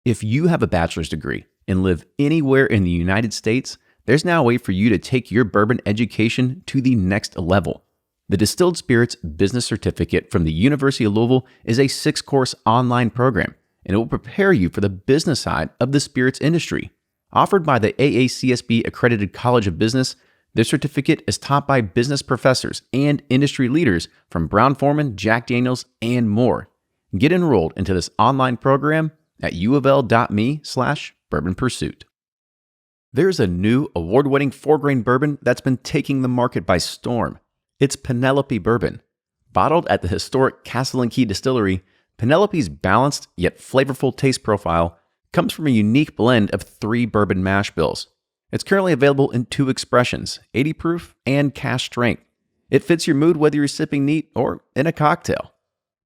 If you have a bachelor's degree and live anywhere in the United States, there's now a way for you to take your bourbon education to the next level. The Distilled Spirits Business Certificate from the University of Louisville is a 6-course online program, and it will prepare you for the business side of the spirits industry. Offered by the AACSB Accredited College of Business, this certificate is taught by business professors and industry leaders from Brown-Forman, Jack Daniels, and more. Get enrolled into this online program at uofl.me/bourbon pursuit. There's a new award-winning 4-grain bourbon that's been taking the market by storm. It's Penelope Bourbon. Bottled at the historic Castle and Key Distillery, Penelope's balanced yet flavorful taste profile comes from a unique blend of 3 bourbon mash bills. It's currently available in 2 expressions, 80 proof and cask strength. It fits your mood whether you're sipping neat or in a cocktail.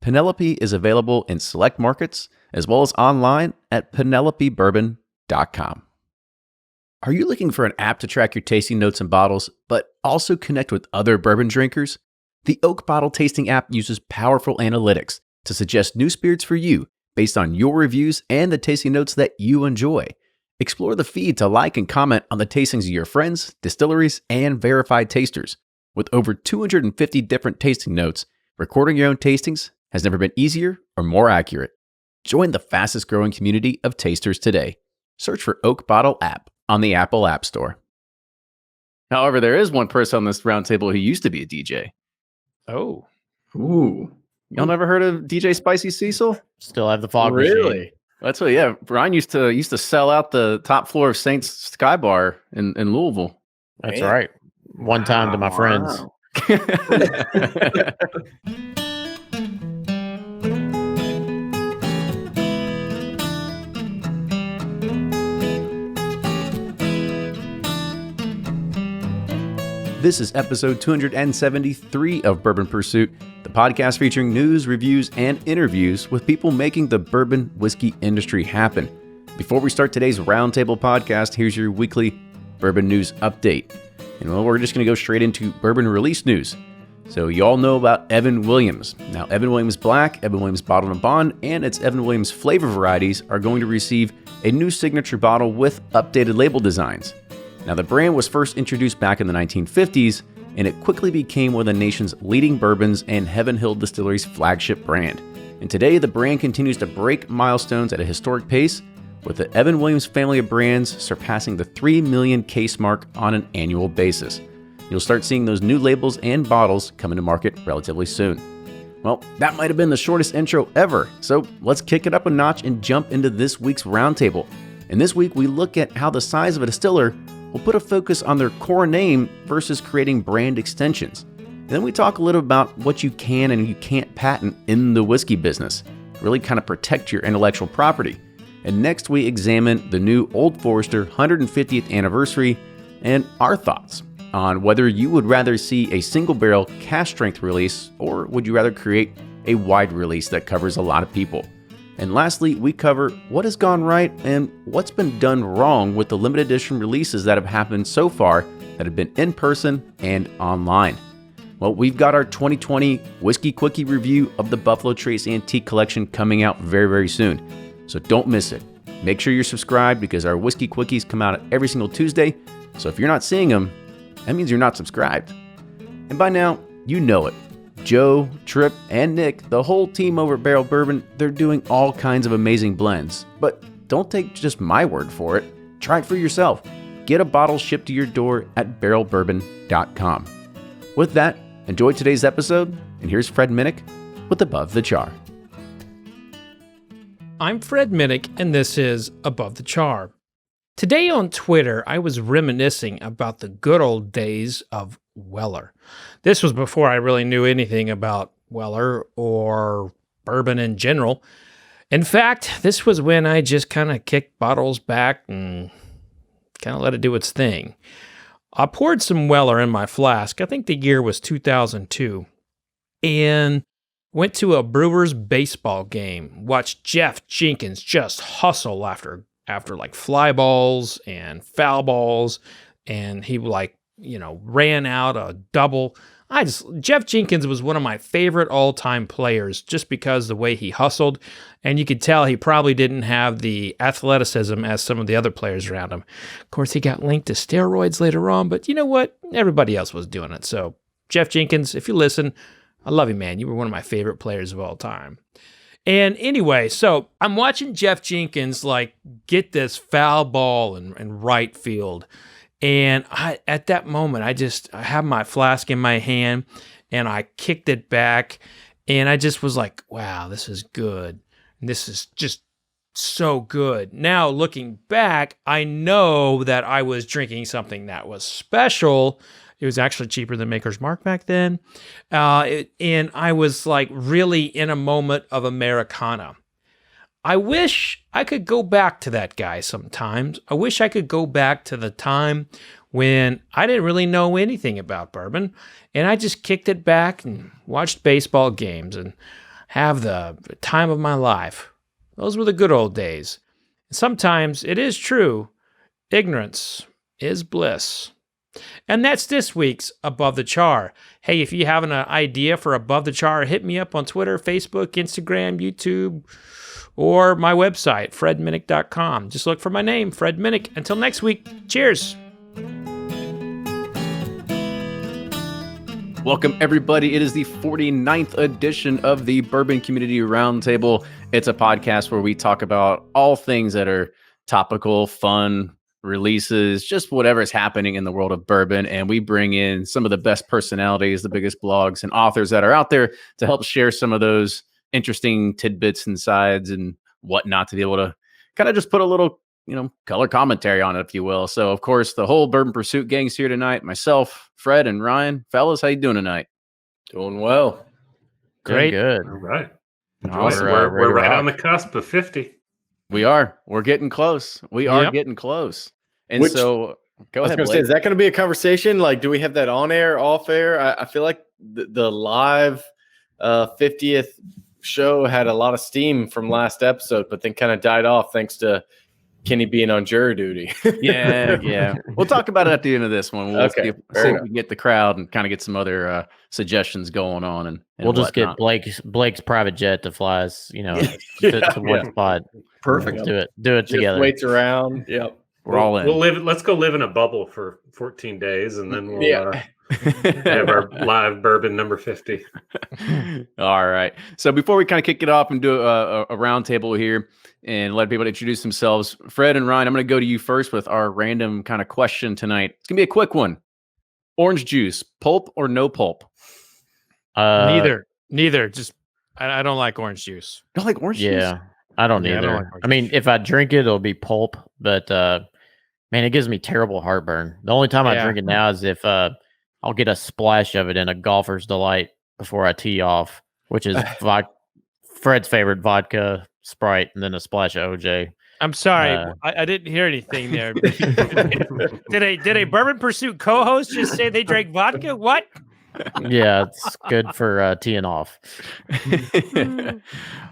Penelope is available in select markets as well as online at penelopebourbon.com. Are you looking for an app to track your tasting notes and bottles, but also connect with other bourbon drinkers? The Oak Bottle Tasting app uses powerful analytics to suggest new spirits for you based on your reviews and the tasting notes that you enjoy. Explore the feed to like and comment on the tastings of your friends, distilleries, and verified tasters. With over 250 different tasting notes, recording your own tastings has never been easier or more accurate. Join the fastest growing community of tasters today. Search for Oak Bottle app on the Apple App Store. However, there is one person on this roundtable who used to be a DJ. Oh. Ooh. Y'all never heard of DJ Spicy Cecil? Still have the fog Really? machine. That's what, yeah. Brian used to sell out the top floor of Saints Sky Bar in Louisville. That's right. One time to my friends. Wow. This is episode 273 of Bourbon Pursuit, the podcast featuring news, reviews, and interviews with people making the bourbon whiskey industry happen. Before we start today's roundtable podcast, here's your weekly bourbon news update. And well, we're just going to go straight into bourbon release news. So you all know about Evan Williams. Now, Evan Williams Black, Evan Williams Bottled and Bond, and its Evan Williams flavor varieties are going to receive a new signature bottle with updated label designs. Now, the brand was first introduced back in the 1950s, and it quickly became one of the nation's leading bourbons and Heaven Hill Distillery's flagship brand. And today, the brand continues to break milestones at a historic pace, with the Evan Williams family of brands surpassing the 3 million case mark on an annual basis. You'll start seeing those new labels and bottles coming to market relatively soon. Well, that might have been the shortest intro ever, so let's kick it up a notch and jump into this week's roundtable. And this week, we look at how the size of a distiller will put a focus on their core name versus creating brand extensions. And then we talk a little about what you can and you can't patent in the whiskey business, really kind of protect your intellectual property. And next we examine the new Old Forester 150th anniversary and our thoughts on whether you would rather see a single barrel cask strength release or would you rather create a wide release that covers a lot of people. And lastly, we cover what has gone right and what's been done wrong with the limited edition releases that have happened so far that have been in person and online. Well, we've got our 2020 Whiskey Quickie review of the Buffalo Trace Antique Collection coming out very, very soon. So don't miss it. Make sure you're subscribed because our Whiskey Quickies come out every single Tuesday. So if you're not seeing them, that means you're not subscribed. And by now, you know it. Joe, Tripp, and Nick, the whole team over at Barrell Bourbon, they're doing all kinds of amazing blends. But don't take just my word for it. Try it for yourself. Get a bottle shipped to your door at barrelbourbon.com. With that, enjoy today's episode, and here's Fred Minnick with Above the Char. I'm Fred Minnick, and this is Above the Char. Today on Twitter, I was reminiscing about the good old days of Weller. This was before I really knew anything about Weller or bourbon in general. In fact, this was when I just kind of kicked bottles back and kind of let it do its thing. I poured some Weller in my flask. I think the year was 2002. And went to a Brewers baseball game. Watched Jeff Jenkins just hustle after like fly balls and foul balls. And he ran out a double. Jeff Jenkins was one of my favorite all-time players just because the way he hustled, and you could tell he probably didn't have the athleticism as some of the other players around him. Of course, he got linked to steroids later on, but you know what? Everybody else was doing it. So, Jeff Jenkins, if you listen, I love you, man. You were one of my favorite players of all time. And anyway, so I'm watching Jeff Jenkins get this foul ball in right field. And at that moment, I have my flask in my hand and I kicked it back and I just was like, wow, this is good. And this is just so good. Now, looking back, I know that I was drinking something that was special. It was actually cheaper than Maker's Mark back then. And I was really in a moment of Americana. I wish I could go back to that guy sometimes. I wish I could go back to the time when I didn't really know anything about bourbon, and I just kicked it back and watched baseball games and have the time of my life. Those were the good old days. And sometimes it is true, ignorance is bliss. And that's this week's Above the Char. Hey, if you have an idea for Above the Char, hit me up on Twitter, Facebook, Instagram, YouTube, or my website, fredminnick.com. Just look for my name, Fred Minnick. Until next week, cheers. Welcome, everybody. It is the 49th edition of the Bourbon Community Roundtable. It's a podcast where we talk about all things that are topical, fun, releases, just whatever is happening in the world of bourbon. And we bring in some of the best personalities, the biggest blogs and authors that are out there to help share some of those interesting tidbits and sides and whatnot to be able to kind of just put a little, color commentary on it, if you will. So, of course, the whole Bourbon Pursuit gang's here tonight. Myself, Fred, and Ryan. Fellas, how you doing tonight? Doing well. Great. Good. All right. Awesome. We're right on the cusp of 50. We are. We're getting close. We are getting close. And so, go ahead. Is that going to be a conversation? Do we have that on air, off air? I feel like the live 50th show had a lot of steam from last episode, but then kind of died off thanks to Kenny being on jury duty. Yeah. We'll talk about it at the end of this one. We'll see if we can get the crowd and kind of get some other suggestions going on. And we'll just get Blake's private jet to fly us, to one spot. Perfect. Do it together. Waits around. Yep. We're all in. Let's go live in a bubble for 14 days, and then we'll have our live bourbon number 50. All right. So before we kind of kick it off and do a roundtable here and let people introduce themselves, Fred and Ryan, I'm going to go to you first with our random kind of question tonight. It's going to be a quick one. Orange juice, pulp or no pulp? Neither. Just I don't like orange juice. Don't like orange juice? Yeah, I don't either. I don't like mean, if I drink it, it'll be pulp, but man, it gives me terrible heartburn. The only time I drink it now is if I'll get a splash of it in a golfer's delight before I tee off, which is Fred's favorite vodka, Sprite, and then a splash of OJ. I'm sorry, I didn't hear anything there. Did a Bourbon Pursuit co-host just say they drank vodka? What? Yeah, it's good for teeing off.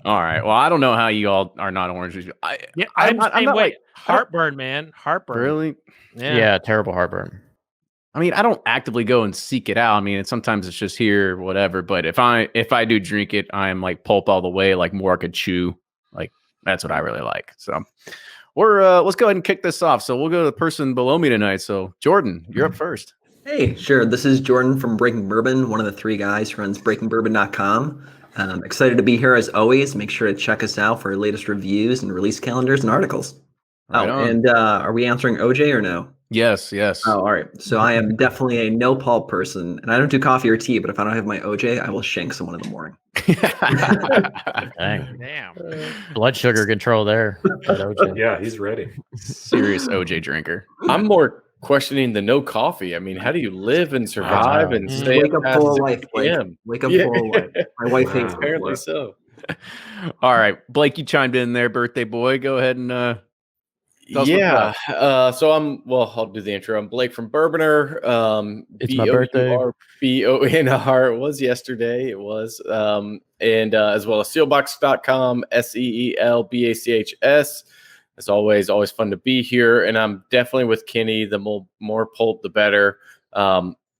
All right. Well, I don't know how you all are not orange juice. I'm the same way. Heartburn, man. Heartburn. Really? Yeah, terrible heartburn. I mean, I don't actively go and seek it out. I mean, sometimes it's just here, whatever. But if I do drink it, I'm like pulp all the way, like more I could chew. Like that's what I really like. So let's go ahead and kick this off. So we'll go to the person below me tonight. So Jordan, you're up first. Hey, sure. This is Jordan from Breaking Bourbon, one of the three guys who runs BreakingBourbon.com. Excited to be here as always. Make sure to check us out for our latest reviews and release calendars and articles. And are we answering OJ or no? Yes. Oh, all right. So I am definitely a no pulp person, and I don't do coffee or tea, but if I don't have my OJ, I will shank someone in the morning. Damn. Blood sugar control there. OJ. Yeah, he's ready. Serious OJ drinker. I'm more questioning the no coffee. I mean, how do you live and survive and stay wake up full of life? Wake up full of life. My wife hates apparently so. All right, Blake, you chimed in there, birthday boy. Go ahead and so I'll do the intro. I'm Blake from Bourboner. It's my birthday. BONR. It was yesterday. It was. And as well as sealbox.com, SEELBACHS. As always fun to be here. And I'm definitely with Kenny. The more pulp, the better.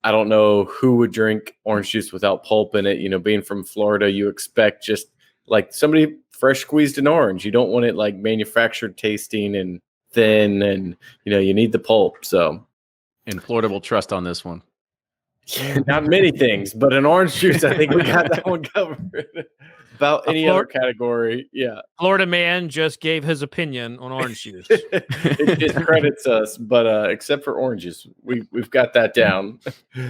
I don't know who would drink orange juice without pulp in it. You know, being from Florida, you expect just like somebody fresh squeezed an orange. You don't want it like manufactured tasting and thin, and you need the pulp. So, and Florida will trust on this one. Not many things, but an orange juice, I think we got that one covered. About any other category, yeah. Florida man just gave his opinion on orange juice. It discredits us, but except for oranges, we've got that down. All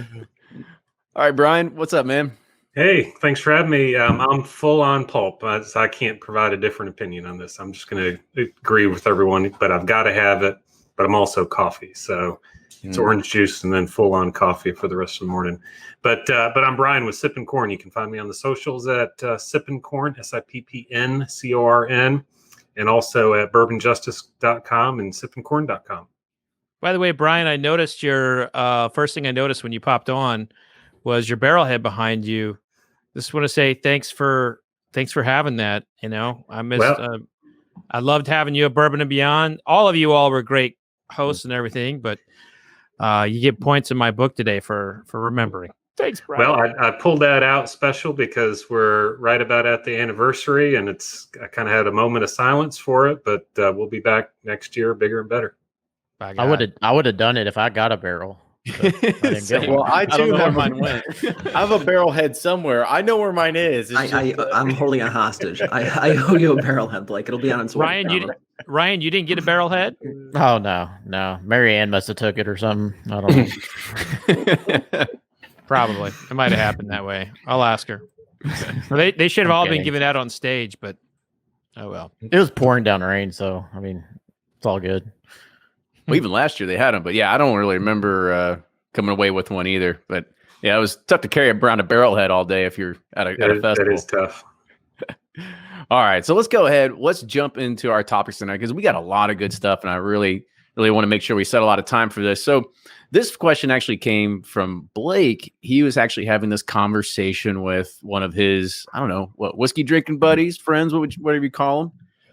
right, Brian, what's up, man? Hey, thanks for having me. I'm full on pulp. I can't provide a different opinion on this. I'm just going to agree with everyone, but I've got to have it. But I'm also coffee, so it's orange juice and then full on coffee for the rest of the morning. But I'm Brian with Sippin' Corn. You can find me on the socials at Sippin' Corn, SIPPNCORN, and also at bourbonjustice.com and sippincorn.com. By the way, Brian, I noticed your first thing I noticed when you popped on was your barrel head behind you. Just want to say thanks for having that. I missed. I loved having you at Bourbon and Beyond. All of you all were great hosts and everything, but you get points in my book today for remembering. Thanks, Brian. Well, I pulled that out special because we're right about at the anniversary, and I kind of had a moment of silence for it, but we'll be back next year, bigger and better. I would have done it if I got a barrel. Well, I too have mine went. I have a barrel head somewhere. I know where mine is. I'm holding a hostage. I owe you a barrel head, Blake. It'll be on its way. Ryan, you didn't get a barrel head? Oh no. Mary Ann must have took it or something. I don't know. Probably. It might have happened that way. I'll ask her. Well, they should have all been given out on stage, but oh well. It was pouring down rain, so I mean, it's all good. Well, even last year they had them, but yeah, I don't really remember coming away with one either. But yeah, it was tough to carry around a barrel head all day if you're at a festival. That is tough. All right, so let's go ahead. Let's jump into our topics tonight because we got a lot of good stuff, and I really want to make sure we set a lot of time for this. So this question actually came from Blake. He was actually having this conversation with one of his, I don't know, whiskey drinking buddies, friends, whatever you call them.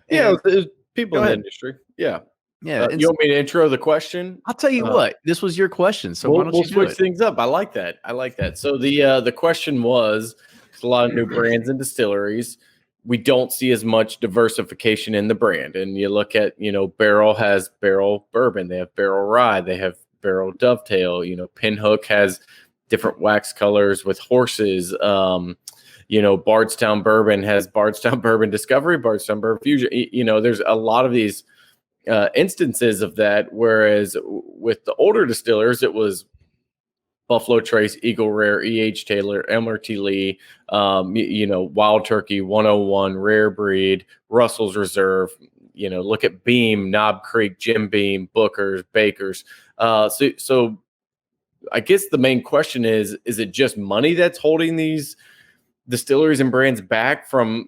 Yeah, people in the industry. Yeah. Yeah. You want me to intro the question? I'll tell you what. This was your question, so why don't we'll you switch things up? I like that. So the question was, there's a lot of new brands and distilleries. We don't see as much diversification in the brand. And you look at, Barrell has Barrell Bourbon. They have Barrell Rye. They have Barrell Dovetail. Pinhook has different wax colors with horses. Bardstown Bourbon has Bardstown Bourbon Discovery, Bardstown Bourbon Fusion. There's a lot of these instances of that. Whereas with the older distillers, it was Buffalo Trace, Eagle Rare, E.H. Taylor, MRT Lee, Wild Turkey, 101, Rare Breed, Russell's Reserve. Look at Beam, Knob Creek, Jim Beam, Booker's, Baker's. So I guess the main question is it just money that's holding these distilleries and brands back from,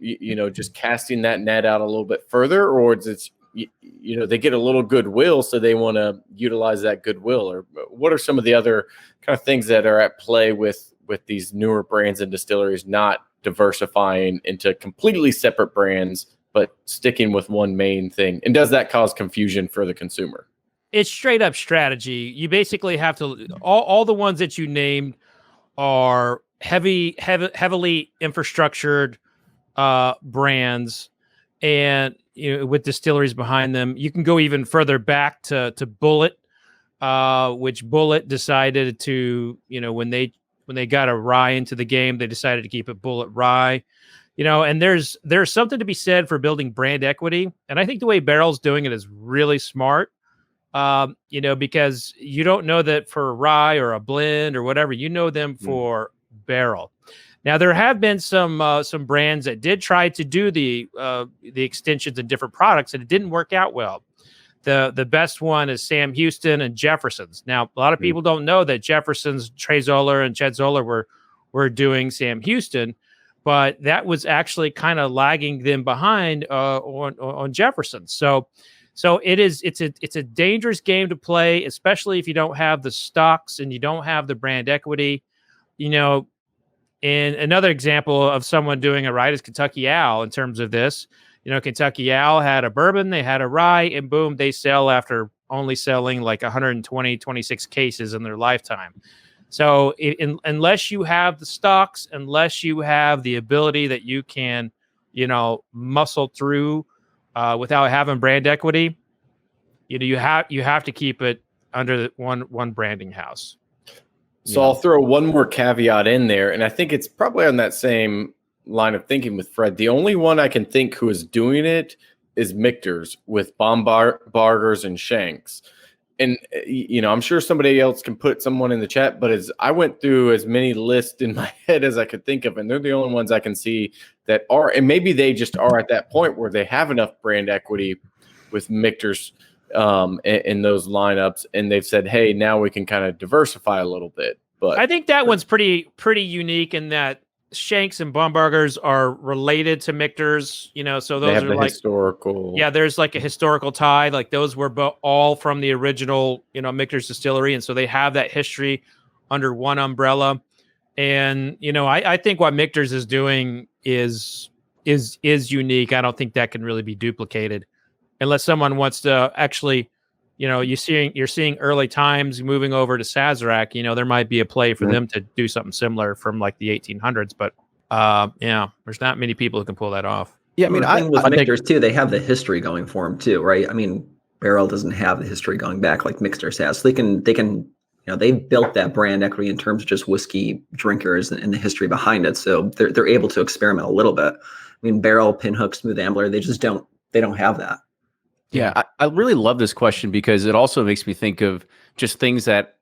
just casting that net out a little bit further, or is it, they get a little goodwill, so they want to utilize that goodwill? Or what are some of the other kind of things that are at play with these newer brands and distilleries not diversifying into completely separate brands, but sticking with one main thing? And does that cause confusion for the consumer? It's straight up strategy. You basically have to, all the ones that you named are heavily infrastructured brands, and with distilleries behind them. You can go even further back to Bullet, which Bullet decided to, when they got a rye into the game, they decided to keep it Bullet Rye. And there's something to be said for building brand equity. And I think the way Barrell's doing it is really smart. Because you don't know that for a rye or a blend or whatever, you know them for Barrell. Now, there have been some brands that did try to do the extensions and different products, and it didn't work out well. The best one is Sam Houston and Jefferson's. Now, a lot of people don't know that Jefferson's, Trey Zoller and Ched Zoller were doing Sam Houston, but that was actually kind of lagging them behind on Jefferson. So it's a dangerous game to play, especially if you don't have the stocks and you don't have the brand equity. And another example of someone doing it right is Kentucky Owl in terms of this. Kentucky Owl had a bourbon, they had a rye, and boom, they sell after only selling like 26 cases in their lifetime. So unless you have the stocks, unless you have the ability that you can, muscle through without having brand equity, you have to keep it under the one branding house. So I'll throw one more caveat in there, and I think it's probably on that same line of thinking with Fred. The only one I can think who is doing it is Michter's with Bargers and Shanks. And, I'm sure somebody else can put someone in the chat, but as I went through as many lists in my head as I could think of, and they're the only ones I can see that are, and maybe they just are at that point where they have enough brand equity with Michter's in those lineups, and they've said, hey, now we can kind of diversify a little bit. But I think that one's pretty unique in that Shanks and Baumbergers are related to Michter's, so those are like historical. Yeah, there's like a historical tie. Like those were all from the original, Michter's distillery, and so they have that history under one umbrella. And I think what Michter's is doing is unique. I don't think that can really be duplicated, unless someone wants to actually, you're seeing early times moving over to Sazerac. There might be a play for them to do something similar from like the 1800s, but there's not many people who can pull that off. Yeah, I mean, with Michter's too, they have the history going for them too, right? I mean, Barrell doesn't have the history going back like Michter's has. So they can, they built that brand equity in terms of just whiskey drinkers and the history behind it. So they're able to experiment a little bit. I mean, Barrell, Pinhook, Smooth Ambler, they don't have that. Yeah, I really love this question because it also makes me think of just things that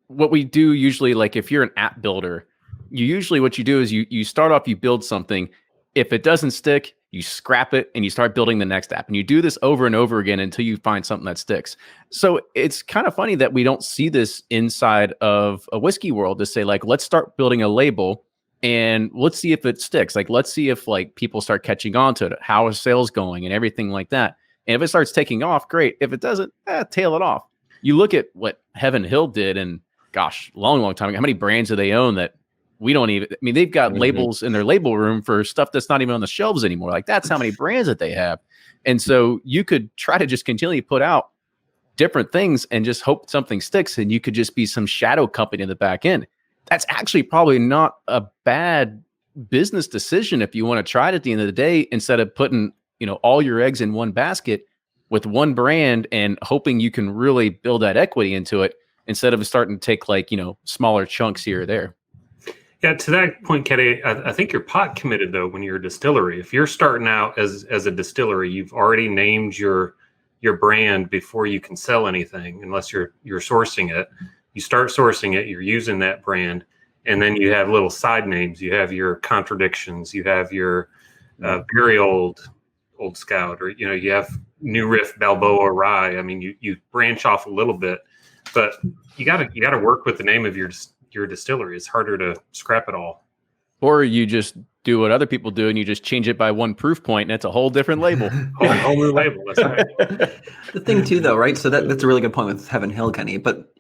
what we do usually, like if you're an app builder, what you do is you start off, you build something. If it doesn't stick, you scrap it and you start building the next app. And you do this over and over again until you find something that sticks. So it's kind of funny that we don't see this inside of a whiskey world to say, like, let's start building a label and let's see if it sticks. Like, let's see if like people start catching on to it. How is sales going and everything like that. And if it starts taking off, great. If it doesn't, tail it off. You look at what Heaven Hill did, and gosh, long time ago, how many brands do they own that we don't even, I mean, they've got labels in their label room for stuff that's not even on the shelves anymore. Like that's how many brands that they have. And so you could try to just continually put out different things and just hope something sticks. And you could just be some shadow company in the back end. That's actually probably not a bad business decision if you want to try it at the end of the day, instead of putting, all your eggs in one basket with one brand and hoping you can really build that equity into it instead of starting to take like, smaller chunks here or there. Yeah, to that point, Kenny, I think you're pot committed though when you're a distillery. If you're starting out as a distillery, you've already named your brand before you can sell anything, unless you're sourcing it. You start sourcing it, you're using that brand, and then you have little side names. You have your Contradictions, you have your very old Scout, or you have New Riff Balboa Rye. I mean, you branch off a little bit, but you gotta work with the name of your distillery. It's harder to scrap it all. Or you just do what other people do and you just change it by one proof point and it's a whole different label. whole new label. That's right. The thing too, though, right? So that's a really good point with Heaven Hill, Kenny. But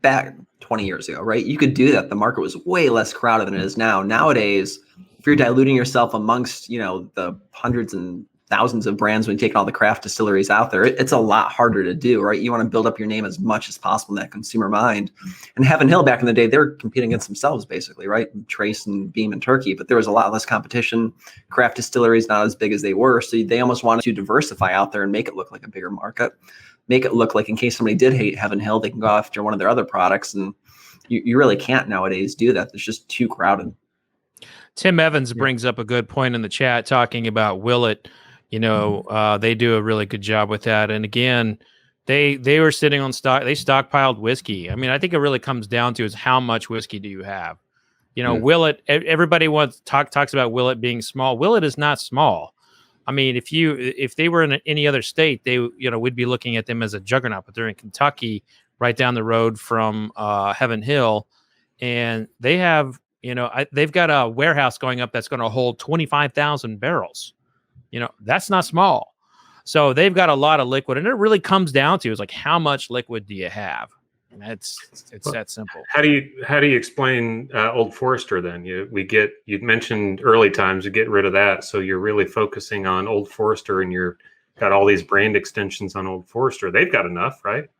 back 20 years ago, right? You could do that. The market was way less crowded than it is now. Nowadays, if you're diluting yourself amongst, the hundreds and thousands of brands when you take all the craft distilleries out there, it's a lot harder to do, right? You want to build up your name as much as possible in that consumer mind. And Heaven Hill back in the day, they were competing against themselves basically, right? Trace and Beam and Turkey, but there was a lot less competition. Craft distilleries not as big as they were, so they almost wanted to diversify out there and make it look like a bigger market. Make it look like in case somebody did hate Heaven Hill, they can go after one of their other products, and you really can't nowadays do that. It's just too crowded. Tim Evans brings up a good point in the chat talking about Willett. They do a really good job with that. And again, they were sitting on stock. They stockpiled whiskey. I mean, I think it really comes down to is how much whiskey do you have? Willett, everybody talks about Willett being small. Willett is not small. I mean, if they were in any other state, we'd be looking at them as a juggernaut, but they're in Kentucky, right down the road from Heaven Hill. And they have, they've got a warehouse going up that's going to hold 25,000 barrels. That's not small. So they've got a lot of liquid, and it really comes down to is like, how much liquid do you have? And it's that simple. How do you explain Old Forester then? You'd mentioned early times to get rid of that. So you're really focusing on Old Forester, and you're got all these brand extensions on Old Forester. They've got enough, right?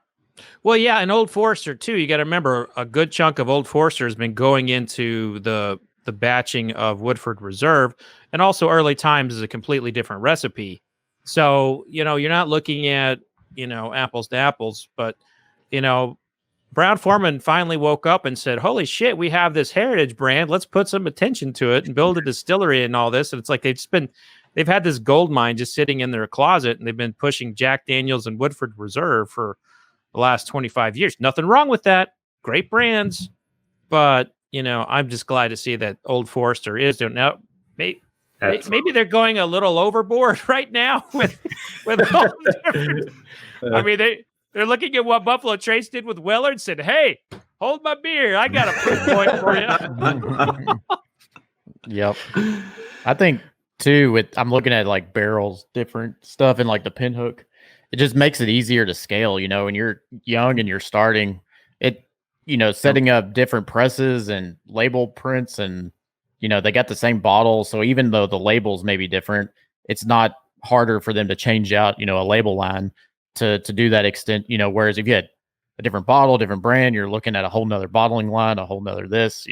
Well, yeah, and Old Forester too. You got to remember, a good chunk of Old Forester has been going into the batching of Woodford Reserve, and also Early Times is a completely different recipe. So you're not looking at apples to apples, but Brown Forman finally woke up and said, "Holy shit, we have this heritage brand. Let's put some attention to it and build a distillery and all this." And it's like they've had this gold mine just sitting in their closet, and they've been pushing Jack Daniel's and Woodford Reserve for the last 25 years. Nothing wrong with that. Great brands. But, I'm just glad to see that Old Forester is doing now. Maybe they're going a little overboard right now with all the I mean, they're looking at what Buffalo Trace did with Weller and said, "Hey, hold my beer. I got a proof point for you." Yep. I think too, I'm looking at like barrels, different stuff in like the Pinhook. It just makes it easier to scale, when you're young and you're starting it, setting up different presses and label prints, and they got the same bottle. So even though the labels may be different, it's not harder for them to change out, a label line to do that extent, whereas if you had a different bottle, different brand, you're looking at a whole nother bottling line, a whole nother this,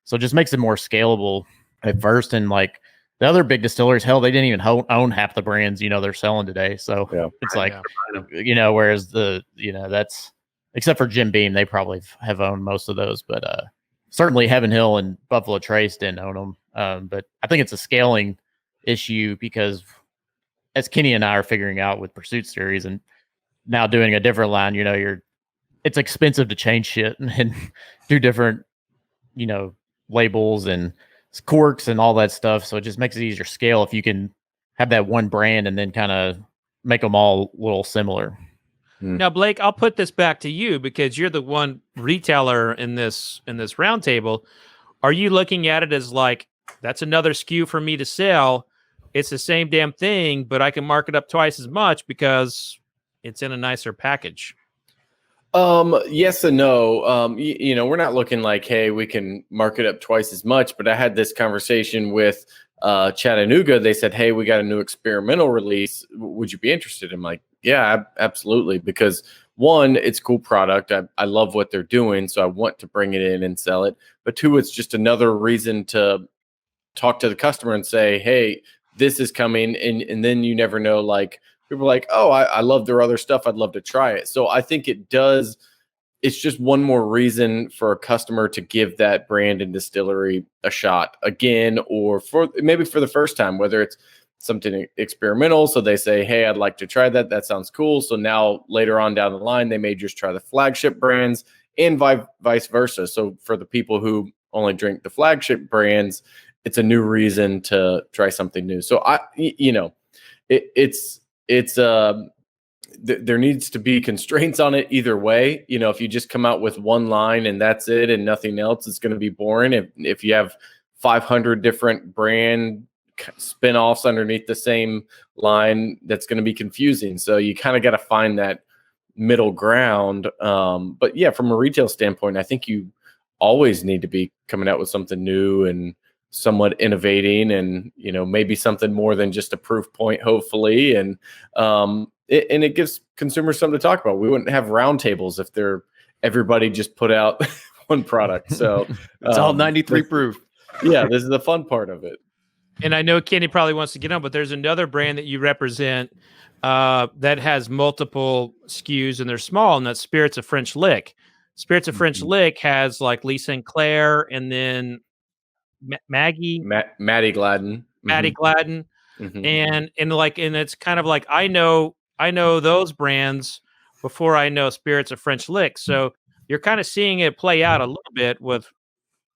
so it just makes it more scalable at first. And like the other big distillers, hell, they didn't even own half the brands, they're selling today. So it's like, whereas that's, except for Jim Beam, they probably have owned most of those, but certainly Heaven Hill and Buffalo Trace didn't own them. But I think it's a scaling issue because as Kenny and I are figuring out with Pursuit Series and now doing a different line, it's expensive to change shit and do different, labels and corks and all that stuff. So it just makes it easier to scale if you can have that one brand and then kind of make them all a little similar. Now, Blake, I'll put this back to you because you're the one retailer in this roundtable. Are you looking at it as like, that's another SKU for me to sell? It's the same damn thing, but I can mark it up twice as much because it's in a nicer package. Yes and no. We're not looking like, hey, we can mark it up twice as much, but I had this conversation with Chattanooga. They said, "Hey, we got a new experimental release. Would you be interested?" I'm like, "Yeah, absolutely." Because one, it's a cool product. I love what they're doing, so I want to bring it in and sell it. But two, it's just another reason to talk to the customer and say, "Hey, this is coming." And then you never know, like, people are like, "Oh, I love their other stuff. I'd love to try it." So I think it does. It's just one more reason for a customer to give that brand and distillery a shot again, or for the first time, whether it's something experimental. So they say, "Hey, I'd like to try that. That sounds cool." So now later on down the line, they may just try the flagship brands and vice versa. So for the people who only drink the flagship brands, it's a new reason to try something new. So there needs to be constraints on it either way. If you just come out with one line and that's it and nothing else, it's going to be boring. If you have 500 different brand spin-offs underneath the same line, that's going to be confusing. So you kind of got to find that middle ground. But yeah, from a retail standpoint, I think you always need to be coming out with something new and somewhat innovating, and maybe something more than just a proof point, hopefully. And it gives consumers something to talk about. We wouldn't have roundtables if everybody just put out one product. So it's all 93 proof. Yeah, this is the fun part of it. And I know Kenny probably wants to get on, but there's another brand that you represent that has multiple SKUs and they're small, and that's Spirits of French Lick. Spirits of French Lick has like Lee Sinclair and then Maddie Gladden. Maddie Gladden. And it's kind of like I know those brands before I know Spirits of French Lick. So you're kind of seeing it play out a little bit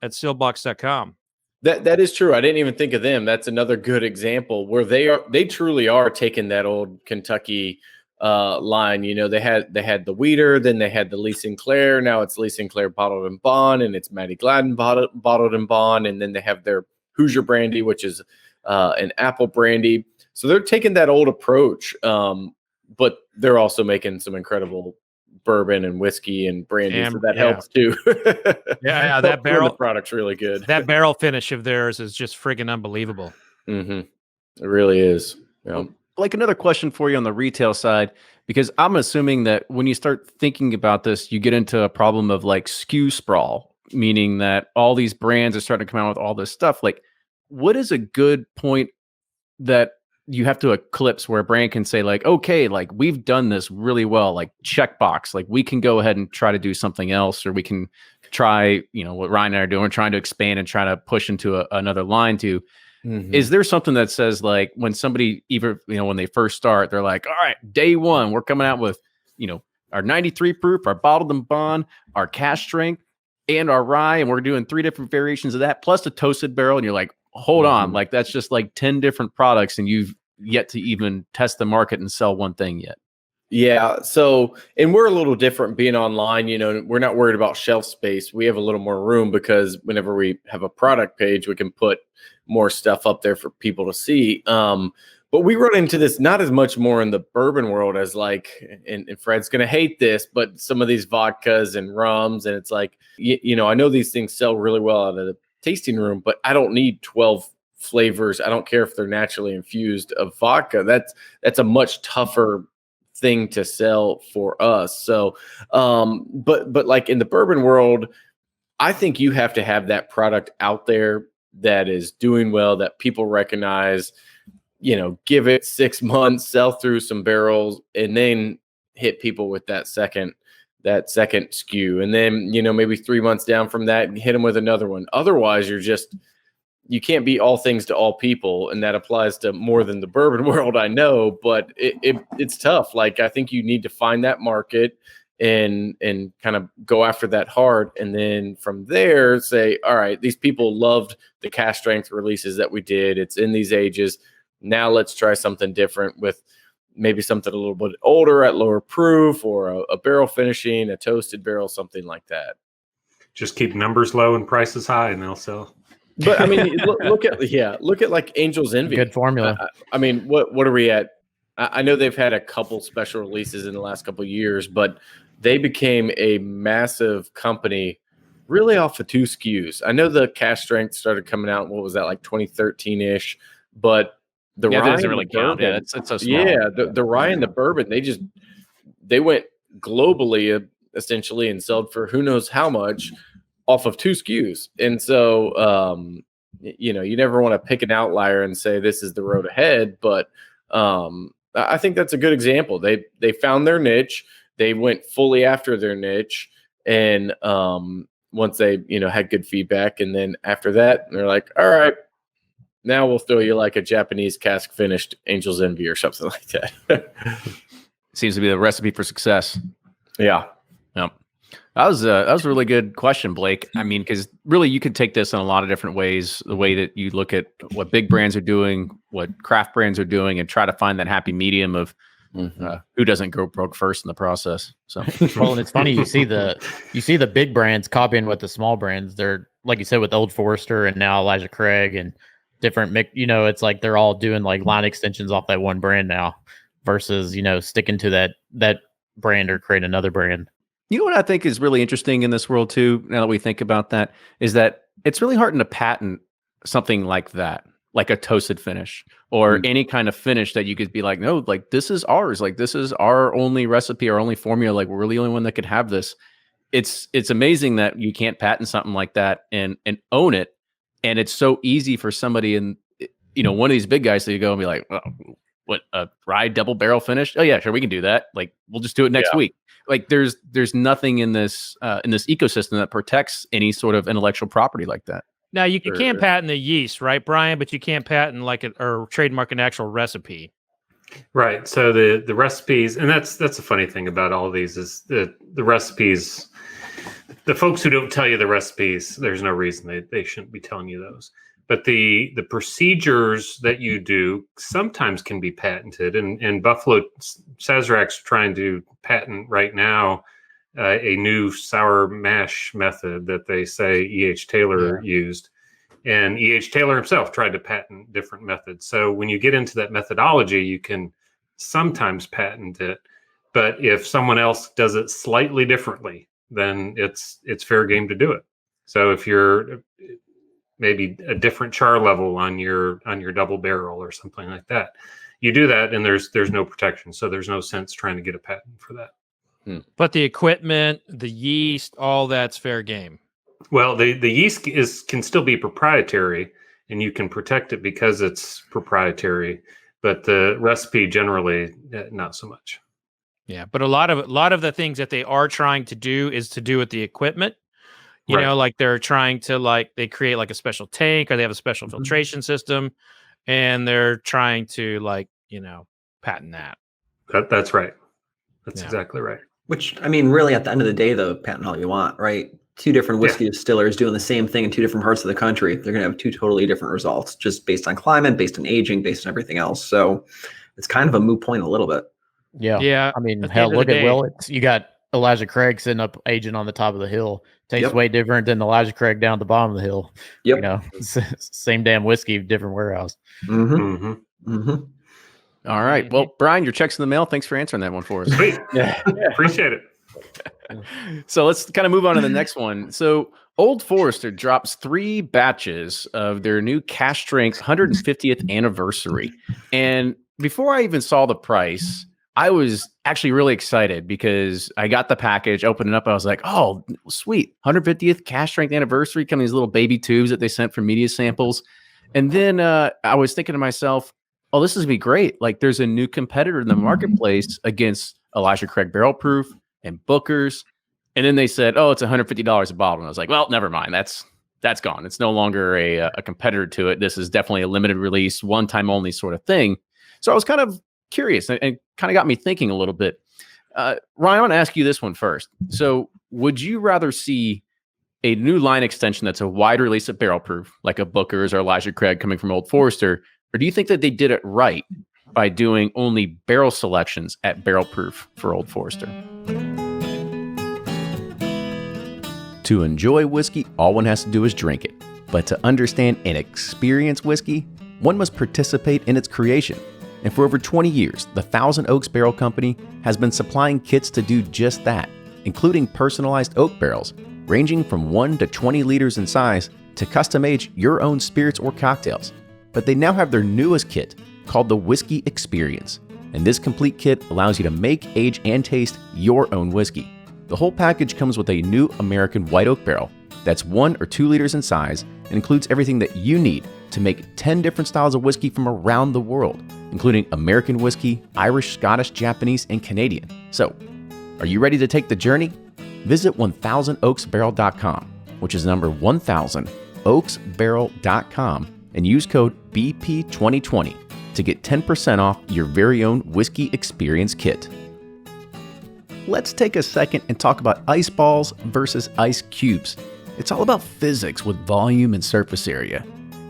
at sealbox.com. That is true. I didn't even think of them. That's another good example where they truly are taking that old Kentucky line. They had the Weeder, then they had the Lee Sinclair. Now it's Lee Sinclair bottled and bond, and it's Maddie Gladden bottled and bond, and then they have their Hoosier brandy, which is an apple brandy. So they're taking that old approach, but they're also making some incredible bourbon and whiskey and brandy, so that helps too. That barrel product's really good. That barrel finish of theirs is just friggin' unbelievable. It really is. Yeah. like another question for you on the retail side, because I'm assuming that when you start thinking about this, you get into a problem of like SKU sprawl, meaning that all these brands are starting to come out with all this stuff. Like, what is a good point that you have to eclipse where a brand can say like, okay, like we've done this really well, like checkbox, like we can go ahead and try to do something else, or we can try, what Ryan and I are doing, trying to expand and try to push into another line too. Mm-hmm. Is there something that says like when somebody when they first start, they're like, all right, day one, we're coming out with, our 93 proof, our bottled and bond, our cask strength, and our rye, and we're doing 3 different variations of that, plus the toasted barrel. And you're like, hold on, like that's just like 10 different products, and you've yet to even test the market and sell one thing yet. Yeah. So, and we're a little different being online, we're not worried about shelf space. We have a little more room because whenever we have a product page, we can put more stuff up there for people to see. But we run into this not as much more in the bourbon world as like, and Fred's going to hate this, but some of these vodkas and rums, and it's like, I know these things sell really well out of the tasting room, but I don't need 12 flavors. I don't care if they're naturally infused of vodka. That's a much tougher thing to sell for us. So, but like in the bourbon world, I think you have to have that product out there that is doing well, that people recognize, give it 6 months, sell through some barrels, and then hit people with that second SKU. And then, maybe 3 months down from that and hit them with another one. Otherwise you can't be all things to all people. And that applies to more than the bourbon world, I know, but it's tough. Like, I think you need to find that market and kind of go after that hard. And then from there say, all right, these people loved the cask strength releases that we did. It's in these ages. Now let's try something different with maybe something a little bit older at lower proof, or a barrel finishing, a toasted barrel, something like that. Just keep numbers low and prices high, and they'll sell. But I mean, look at like Angel's Envy. Good formula. I mean, what are we at? I know they've had a couple special releases in the last couple of years, but they became a massive company really off of 2 SKUs. I know the cask strength started coming out, what was that, like 2013-ish, but the rye doesn't really count. Bourbon, yeah, it's so small. Yeah, the rye and the bourbon, they went globally essentially and sold for who knows how much off of 2 SKUs. And so, you never want to pick an outlier and say this is the road ahead, but I think that's a good example. They found their niche. They went fully after their niche. And once they, had good feedback. And then after that, they're like, all right, now we'll throw you like a Japanese cask finished Angel's Envy or something like that. Seems to be the recipe for success. Yeah. Yep. That was a really good question, Blake. I mean, because really you could take this in a lot of different ways, the way that you look at what big brands are doing, what craft brands are doing, and try to find that happy medium of who doesn't go broke first in the process. So, well, and it's funny, you see the big brands copying what the small brands. They're, like you said, with Old Forester and now Elijah Craig and different, it's like they're all doing like line extensions off that one brand now versus, sticking to that brand or create another brand. You know what I think is really interesting in this world too, now that we think about that, is that it's really hard to patent something like that, like a toasted finish or any kind of finish that you could be like, no, like this is ours. Like this is our only recipe, our only formula. Like we're the only one that could have this. It's amazing that you can't patent something like that and own it. And it's so easy for somebody in, one of these big guys to go and be like, oh, what, a rye double barrel finish? Oh yeah, sure. We can do that. Like we'll just do it next week. Like there's nothing in this ecosystem that protects any sort of intellectual property like that. Now you can patent the yeast, right, Brian? But you can't patent or trademark an actual recipe. Right. So the recipes, and that's the funny thing about all these is the recipes. The folks who don't tell you the recipes, there's no reason they shouldn't be telling you those. But the procedures that you do sometimes can be patented, and Buffalo Sazerac's trying to patent right now a new sour mash method that they say E.H. Taylor used, and E.H. Taylor himself tried to patent different methods. So when you get into that methodology, you can sometimes patent it, but if someone else does it slightly differently, then it's fair game to do it. So if you're maybe a different char level on your double barrel or something like that, you do that, and there's no protection, so there's no sense trying to get a patent for that. But the equipment, the yeast, all that's fair game. Well, the yeast can still be proprietary, and you can protect it because it's proprietary. But the recipe generally, not so much. Yeah, but a lot of the things that they are trying to do is to do with the equipment. You know, like they're trying to they create like a special tank, or they have a special filtration system, and they're trying to patent that. That's right. That's exactly right. Which, I mean, really, at the end of the day, though, patent all you want, right? Two different whiskey distillers doing the same thing in two different parts of the country. They're going to have two totally different results, just based on climate, based on aging, based on everything else. So it's kind of a moot point a little bit. Yeah. I mean, hell, look at Willits. You got Elijah Craig sitting up aging on the top of the hill. Tastes way different than Elijah Craig down at the bottom of the hill. Yep. You know, same damn whiskey, different warehouse. All right. Well, Brian, your check's in the mail. Thanks for answering that one for us. Sweet. Appreciate it. So let's kind of move on to the next one. So Old Forester drops 3 batches of their new Cask Strength 150th anniversary. And before I even saw the price, I was actually really excited because I got the package, opened it up, and I was like, oh, sweet. 150th Cask Strength anniversary, come in these little baby tubes that they sent for media samples. And then I was thinking to myself, oh, this is going to be great. Like, there's a new competitor in the marketplace against Elijah Craig Barrel Proof and Booker's. And then they said, oh, it's $150 a bottle. And I was like, well, never mind. That's gone. It's no longer a competitor to it. This is definitely a limited release, one-time only sort of thing. So I was kind of curious and kind of got me thinking a little bit. Ryan, I want to ask you this one first. So would you rather see a new line extension that's a wide release at Barrel Proof, like a Booker's or Elijah Craig coming from Old Forester, or do you think that they did it right by doing only barrel selections at Barrel Proof for Old Forester? To enjoy whiskey, all one has to do is drink it. But to understand and experience whiskey, one must participate in its creation. And for over 20 years, the Thousand Oaks Barrel Company has been supplying kits to do just that, including personalized oak barrels, ranging from 1 to 20 liters in size to custom age your own spirits or cocktails. But they now have their newest kit called the Whiskey Experience. And this complete kit allows you to make, age, and taste your own whiskey. The whole package comes with a new American white oak barrel that's 1 or 2 liters in size and includes everything that you need to make 10 different styles of whiskey from around the world, including American whiskey, Irish, Scottish, Japanese, and Canadian. So, are you ready to take the journey? Visit 1000oaksbarrel.com, which is number 1000oaksbarrel.com, and use code BP2020 to get 10% off your very own Whiskey Experience kit. Let's take a second and talk about ice balls versus ice cubes. It's all about physics with volume and surface area.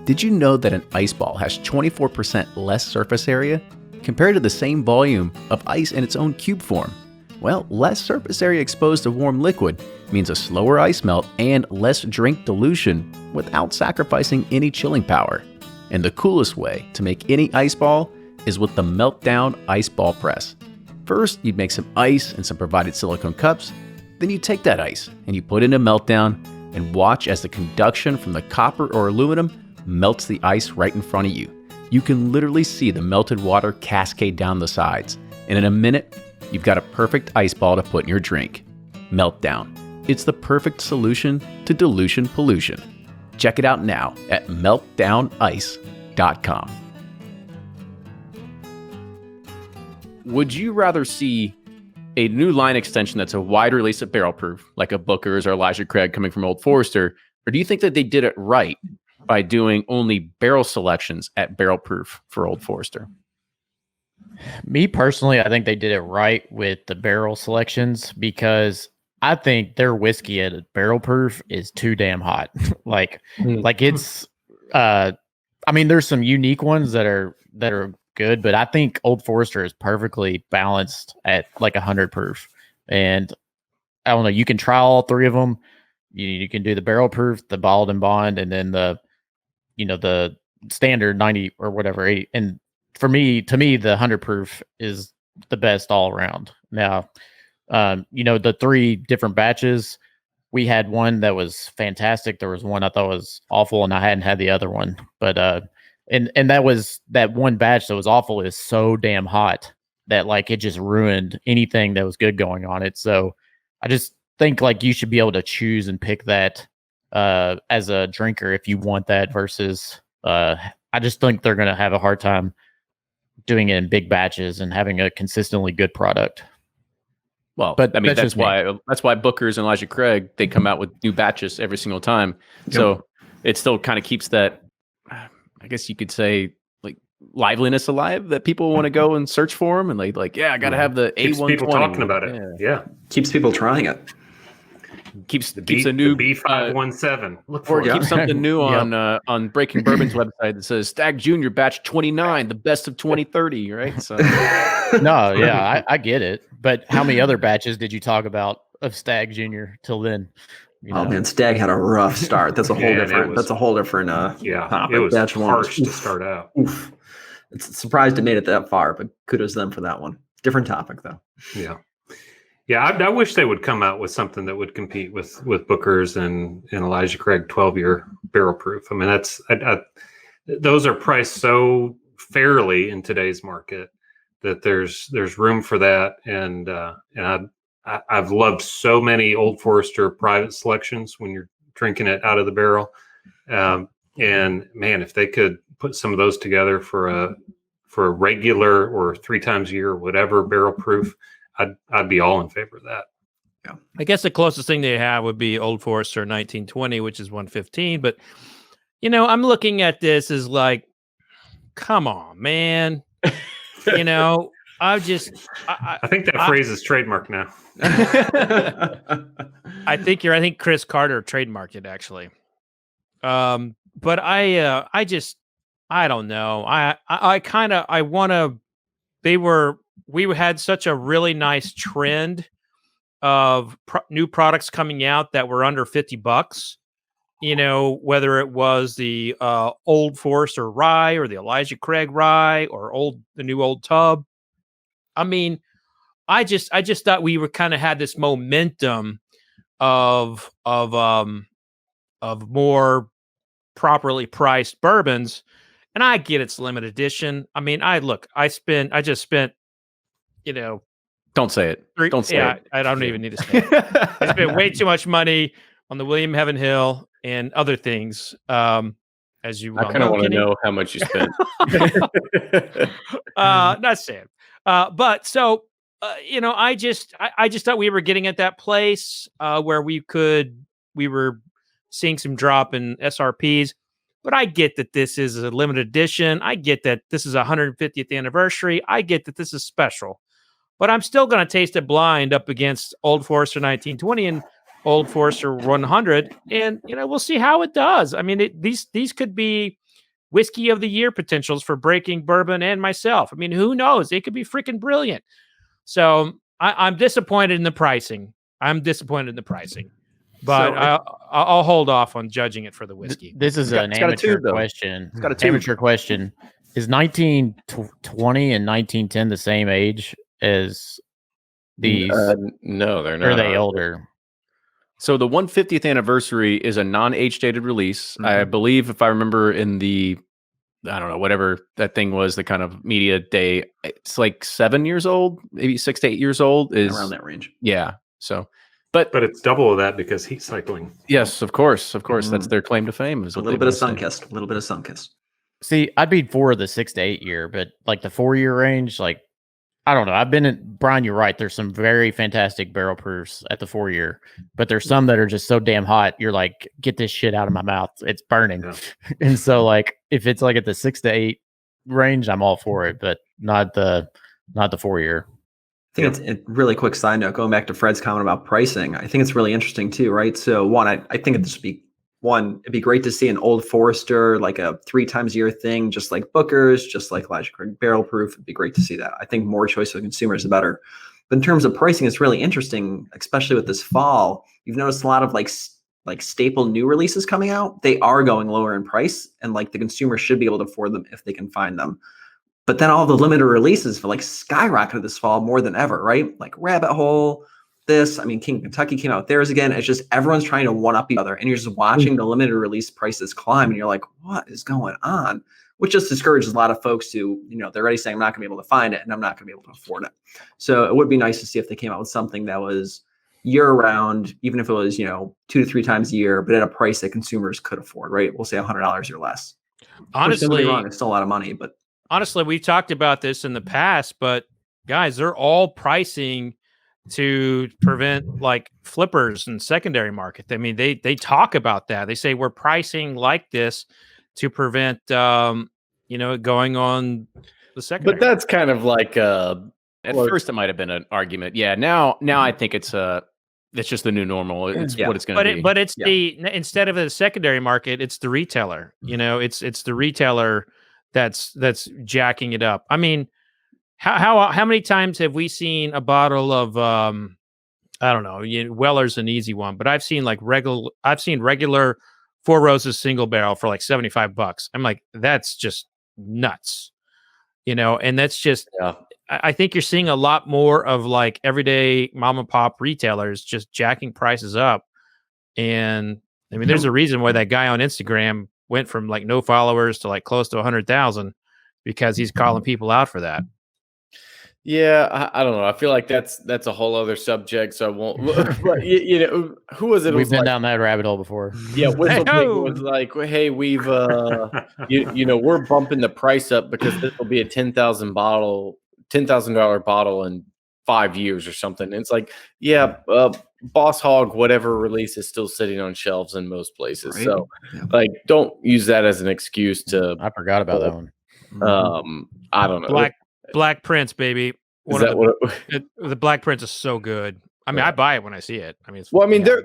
Did you know that an ice ball has 24% less surface area compared to the same volume of ice in its own cube form? Well, less surface area exposed to warm liquid means a slower ice melt and less drink dilution without sacrificing any chilling power. And the coolest way to make any ice ball is with the Meltdown ice ball press. First, you'd make some ice in some provided silicone cups. Then you take that ice and you put it in a Meltdown and watch as the conduction from the copper or aluminum melts the ice right in front of you. You can literally see the melted water cascade down the sides. And in a minute, you've got a perfect ice ball to put in your drink. Meltdown. It's the perfect solution to dilution pollution. Check it out now at meltdownice.com. Would you rather see a new line extension that's a wide release at Barrel Proof, like a Booker's or Elijah Craig coming from Old Forester, or do you think that they did it right by doing only barrel selections at Barrel Proof for Old Forester? Me personally, I think they did it right with the barrel selections because I think their whiskey at Barrel Proof is too damn hot. like it's I mean, there's some unique ones that are good, but I think Old Forester is perfectly balanced at like 100 proof. And I don't know, you can try all 3 of them. You can do the Barrel Proof, the bottled and bond, and then the standard 90 or whatever 80. And to me, the 100 proof is the best all around. Now, the 3 different batches, we had one that was fantastic. There was one I thought was awful, and I hadn't had the other one. But and that was that one batch that was awful is so damn hot that like it just ruined anything that was good going on it. So I just think like you should be able to choose and pick that as a drinker if you want that versus I just think they're going to have a hard time doing it in big batches and having a consistently good product. Well, but I mean that's why Booker's and Elijah Craig, they come out with new batches every single time. Yep. So it still kind of keeps that, I guess you could say, like liveliness alive, that people want to go and search for them, and like I got to have the A120. Keeps people talking about it. Yeah. Keeps people trying it. Keeps a new B517. Look for it. Keeps something new on Breaking Bourbon's website that says Stag Junior Batch 29, the best of 2030. Right? So no, yeah, I get it. But how many other batches did you talk about of Stag Junior till then? Oh man, Stag had a rough start. That's a whole different. That's a whole different. It was batch harsh to start out. Oof. It's surprised it made it that far, but kudos to them for that one. Different topic though. Yeah. Yeah, I wish they would come out with something that would compete with Booker's and Elijah Craig 12-year barrel proof. I mean, those are priced so fairly in today's market that there's room for that. And I've loved so many Old Forester private selections when you're drinking it out of the barrel. And man, if they could put some of those together for a regular or 3 times a year, or whatever barrel proof, I'd be all in favor of that. Yeah, I guess the closest thing they have would be Old Forester 1920, which is 115. But I'm looking at this as like, come on, man. I think that phrase is trademarked now. I think Chris Carter trademarked it actually. But I don't know. We had such a really nice trend of new products coming out that were under $50, whether it was the Old Forester Rye or the Elijah Craig Rye or the new Old Tub. I mean, I just thought we were kind of had this momentum of more properly priced bourbons, and I get it's limited edition. I mean, I just spent don't say it. Don't say it. I don't even need to say it. I spent way too much money on the William Heaven Hill and other things. As you, I kind of want to know how much you spent. Not saying. But so I just thought we were getting at that place where we were seeing some drop in SRPs. But I get that this is a limited edition. I get that this is a 150th anniversary. I get that this is special. But I'm still going to taste it blind up against Old Forester 1920 and Old Forester 100. And, we'll see how it does. I mean, these could be whiskey of the year potentials for Breaking Bourbon and myself. I mean, who knows? It could be freaking brilliant. So I'm disappointed in the pricing. But I'll hold off on judging it for the whiskey. This is an amateur question. It's got a tube. Amateur question. Is 1920 and 1910 the same age as these? No, they're not. Or are they older? So the 150th anniversary is a non-age dated release. Mm-hmm. I believe, if I remember in the, I don't know, whatever that thing was, the kind of media day, it's like 7 years old, maybe 6 to 8 years old. Is around that range. Yeah. So, but it's double of that because heat cycling. Yes, of course. That's their claim to fame. Is a little bit of Sunkist. See, I'd be for the 6 to 8 year, but like the 4 year range, like, I don't know. Brian, you're right. There's some very fantastic barrel proofs at the 4 year, but there's some that are just so damn hot. You're like, get this shit out of my mouth. It's burning. Yeah. And so like, if it's like at the 6 to 8 range, I'm all for it, but not the 4 year. I think it's a really quick side note, going back to Fred's comment about pricing. I think it's really interesting too, right? So one, I think it'd be great to see an Old Forester, like a 3 times a year thing, just like Booker's, just like Elijah Craig barrel proof. It'd be great to see that. I think more choice for the consumers, the better. But in terms of pricing, it's really interesting, especially with this fall. You've noticed a lot of like staple new releases coming out. They are going lower in price, and like the consumer should be able to afford them if they can find them. But then all the limited releases for like skyrocketed this fall more than ever, right? Like Rabbit Hole, King Kentucky came out with theirs again. It's just everyone's trying to one up each other, and you're just watching the limited release prices climb, and you're like, what is going on? which just discourages a lot of folks who, they're already saying I'm not going to be able to find it and I'm not going to be able to afford it. So it would be nice to see if they came out with something that was year round, even if it was, 2 to 3 times a year, but at a price that consumers could afford, right? We'll say $100 or less. Honestly, don't get me wrong, it's still a lot of money, but honestly, we've talked about this in the past, but guys, they're all pricing to prevent like flippers and secondary market. I mean, they talk about that. They say we're pricing like this to prevent, going on the secondary. But that's kind of like at first it might have been an argument. Yeah. Now I think it's just the new normal. It's what it's going to be. But it's instead of the secondary market, it's the retailer. It's the retailer that's jacking it up. I mean, how many times have we seen a bottle of I don't know, Weller's an easy one, but I've seen regular Four Roses single barrel for like $75. I'm like, that's just nuts. And that's just I think you're seeing a lot more of like everyday mom and pop retailers just jacking prices up. And I mean, there's a reason why that guy on Instagram went from like no followers to like close to 100,000 because he's calling people out for that. Yeah, I don't know. I feel like that's a whole other subject, so I won't. But, who was it? We've been down that rabbit hole before. Yeah, Whistle was like, "Hey, we've we're bumping the price up because this will be a $10,000 bottle in 5 years or something." And it's like, Boss Hog, whatever release is still sitting on shelves in most places. Right. So, don't use that as an excuse to. I forgot about that one. I don't know. Black Prince, baby. The Black Prince is so good. I mean, I buy it when I see it. I mean, they're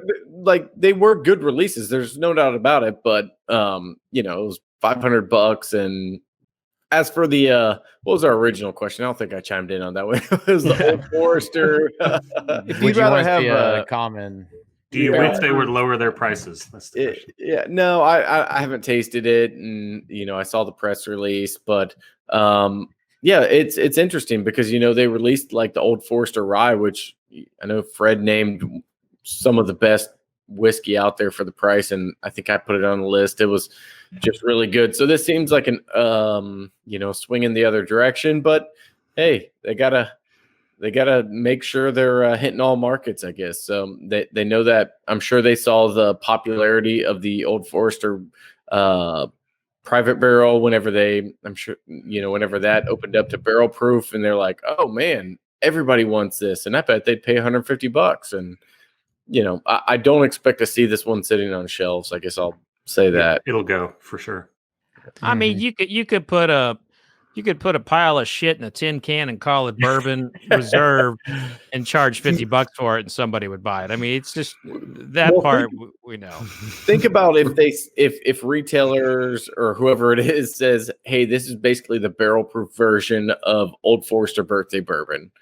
they were good releases. There's no doubt about it. But it was $500. And as for the what was our original question? I don't think I chimed in on that one. It was the Old Forester. If you'd rather have a common. Do you wish they would lower their prices? That's the question. No, I haven't tasted it, and I saw the press release, but it's interesting because they released like the Old Forester Rye, which I know Fred named some of the best whiskey out there for the price, and I think I put it on the list. It was just really good. So this seems like an swing in the other direction, but hey, they gotta make sure they're hitting all markets, I guess. So they know that. I'm sure they saw the popularity of the Old Forester private barrel whenever whenever that opened up to barrel proof, and they're like, oh man, everybody wants this, and I bet they'd pay $150. And I don't expect to see this one sitting on shelves. I guess I'll say that it'll go for sure. I mean, you could put a pile of shit in a tin can and call it bourbon reserve and charge $50 for it, and somebody would buy it. I mean, it's just that part we know. Think about if retailers or whoever it is says, "Hey, this is basically the barrel proof version of Old Forester birthday bourbon,"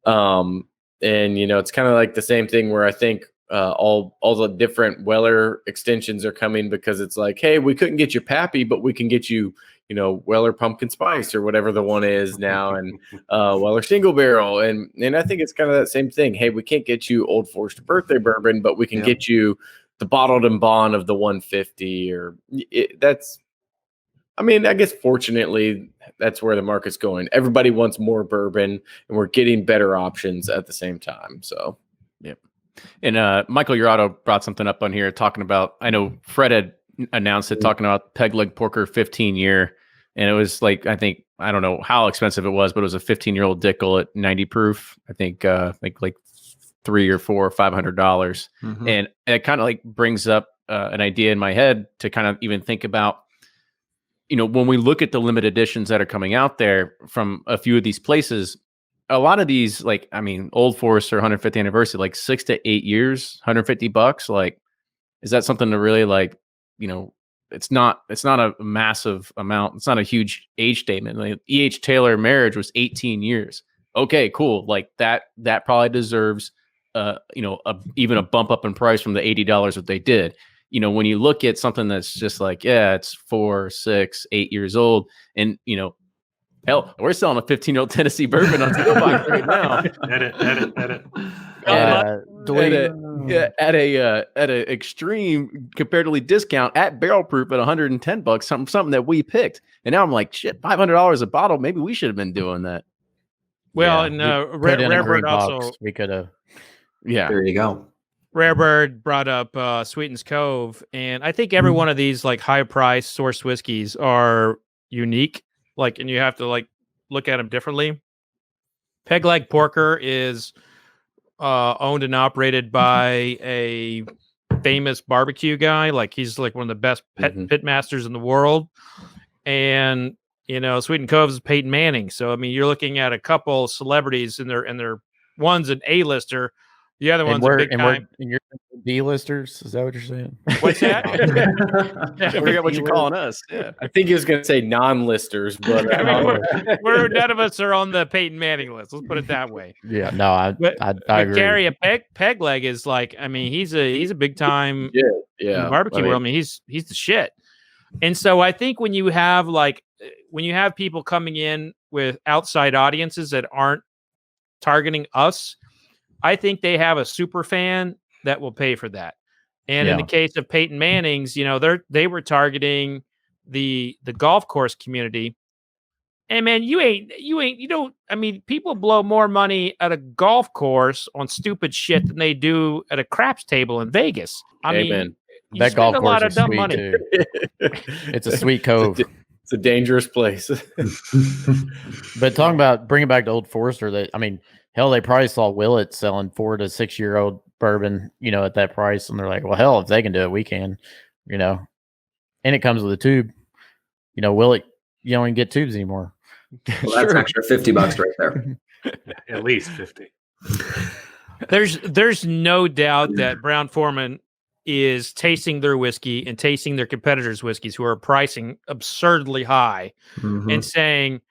and it's kind of like the same thing where I think all the different Weller extensions are coming because it's like, hey, we couldn't get you Pappy, but we can get you. Weller Pumpkin Spice or whatever the one is now, and Weller Single Barrel. And I think it's kind of that same thing. Hey, we can't get you Old Forester birthday bourbon, but we can get you the bottled and bond of the 150 I guess fortunately that's where the market's going. Everybody wants more bourbon and we're getting better options at the same time. So, yeah. And Michael Urato brought something up on here talking about, I know Fred had announced it, talking about Peg Leg Porker 15-year. And it was like, I don't know how expensive it was, but it was a 15-year-old Dickel at 90 proof. I think like $300 or $400 or $500. Mm-hmm. And it kind of like brings up an idea in my head to kind of even think about, when we look at the limited editions that are coming out there from a few of these places, a lot of these, Old Forester 150th anniversary, like 6 to 8 years, $150. Like, is that something to really it's not a massive amount. It's not a huge age statement. Like E.H. Taylor marriage was 18 years. Okay, cool. Like that probably deserves, even a bump up in price from the $80 that they did. When you look at something that's just like, it's 4, 6, 8 years old, and hell, we're selling a 15-year-old Tennessee bourbon on Steelbox right now. Edit. at a extreme comparatively discount at barrel proof at $110, something that we picked. And now I'm like, shit, $500 a bottle. Maybe we should have been doing that. Well, and Rare Bird also we could have. Yeah, there you go. Rare Bird brought up Sweetens Cove, and I think every one of these like high price source whiskeys are unique. Like, and you have to like look at them differently. Peg Leg Porker is owned and operated by a famous barbecue guy. Like, he's like one of the best pit masters in the world. And Sweeten Cove is Peyton Manning. So I mean, you're looking at a couple celebrities, and they're one's an A-lister, the other one's a big time. And you're D-listers? Is that what you're saying? What's that? I forget what you're calling us. Yeah, I think he was going to say non-listers, but we're none of us are on the Peyton Manning list. Let's put it that way. Yeah, no, I agree. Gary, a peg leg is like, I mean, he's a big time in the barbecue world. I mean, he's the shit. And so I think when you have people coming in with outside audiences that aren't targeting us, I think they have a super fan that will pay for that. And in the case of Peyton Manning's, they were targeting the golf course community. And man, people blow more money at a golf course on stupid shit than they do at a craps table in Vegas. I mean, that golf course is sweet too. It's a sweet cove. It's a dangerous place. But talking about bringing back to Old Forester, hell, they probably saw Willett selling 4 to 6 year old bourbon, at that price, and they're like, well, hell, if they can do it, we can, and it comes with a tube. Willett, you don't even get tubes anymore. Well, that's extra $50 right there. At least 50. There's no doubt that Brown-Forman is tasting their whiskey and tasting their competitors' whiskeys who are pricing absurdly high and saying,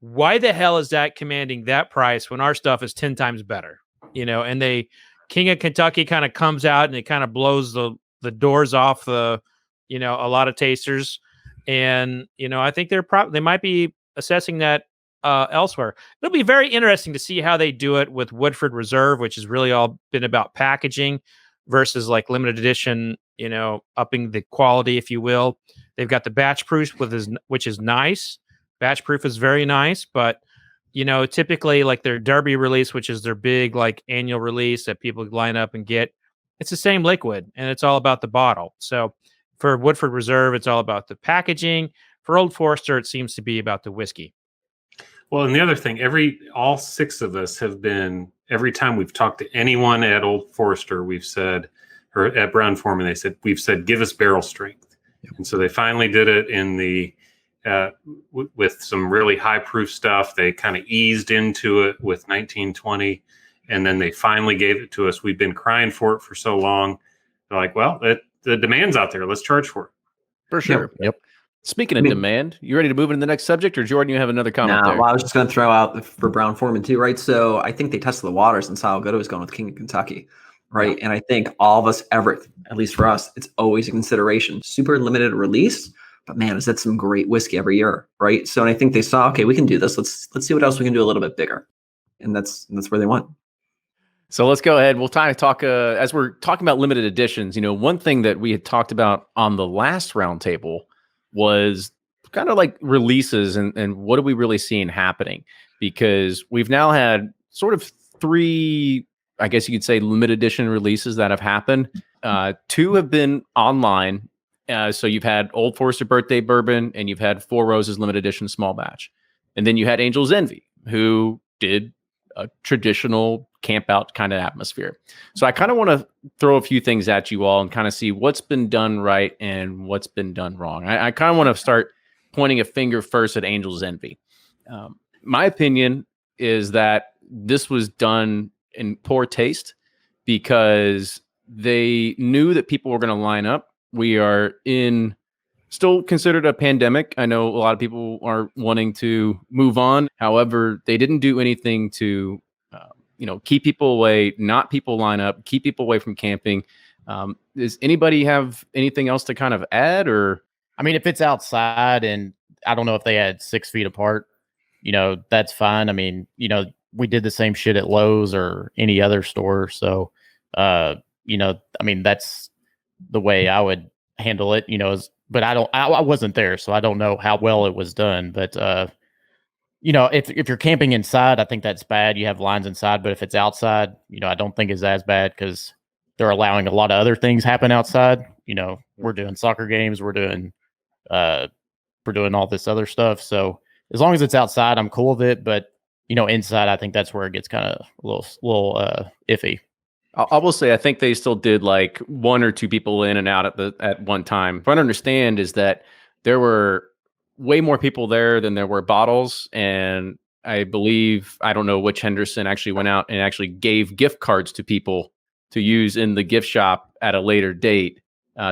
why the hell is that commanding that price when our stuff is 10 times better? And King of Kentucky kind of comes out and it kind of blows the doors off a lot of tasters. And, I think they might be assessing that elsewhere. It'll be very interesting to see how they do it with Woodford Reserve, which has really all been about packaging versus like limited edition, upping the quality, if you will. They've got the batch proof, which is nice. Batch proof is very nice, but typically like their Derby release, which is their big like annual release that people line up and get, it's the same liquid and it's all about the bottle. So for Woodford Reserve, it's all about the packaging. For Old Forester, it seems to be about the whiskey. Well, and the other thing, all 6 of us have been, every time we've talked to anyone at Old Forester, we've said, or at Brown-Forman, we've said, give us barrel strength. Yep. And so they finally did it in the, with some really high proof stuff. They kind of eased into it with 1920, and then they finally gave it to us. We've been crying for it for so long. They're like, well, the demand's out there. Let's charge for it. For sure. Yep. Speaking of demand, you ready to move into the next subject, or Jordan, you have another comment there? Well, I was just going to throw out for Brown-Forman too, right? So I think they tested the waters and saw how good it was going with King of Kentucky, right? Yeah. And I think all of us ever, at least for us, it's always a consideration. Super limited release, but man, is that some great whiskey every year, right? So, and I think they saw, okay, we can do this. Let's see what else we can do a little bit bigger, and that's where they went. So let's go ahead. We'll kind of talk as we're talking about limited editions. One thing that we had talked about on the last roundtable was kind of like releases and what are we really seeing happening? Because we've now had sort of 3, I guess you could say, limited edition releases that have happened. 2 have been online. So you've had Old Forester Birthday Bourbon and you've had 4 Roses limited edition small batch. And then you had Angel's Envy, who did a traditional camp out kind of atmosphere. So I kind of want to throw a few things at you all and kind of see what's been done right and what's been done wrong. I kind of want to start pointing a finger first at Angel's Envy. My opinion is that this was done in poor taste because they knew that people were going to line up. We are still considered a pandemic. I know a lot of people are wanting to move on. However, they didn't do anything to keep people away, not people line up, keep people away from camping. Does anybody have anything else to kind of add? Or, if it's outside and I don't know if they had 6 feet apart, that's fine. We did the same shit at Lowe's or any other store. So, I mean, that's the way I would handle it, but I wasn't there, so I don't know how well it was done. But, if you're camping inside, I think that's bad. You have lines inside, but if it's outside, I don't think it's as bad because they're allowing a lot of other things happen outside. We're doing soccer games, we're doing all this other stuff. So as long as it's outside, I'm cool with it. But, inside, I think that's where it gets kind of a little iffy. I will say, I think they still did like one or two people in and out at one time. What I understand is that there were way more people there than there were bottles. And I believe, I don't know which Henderson actually went out and actually gave gift cards to people to use in the gift shop at a later date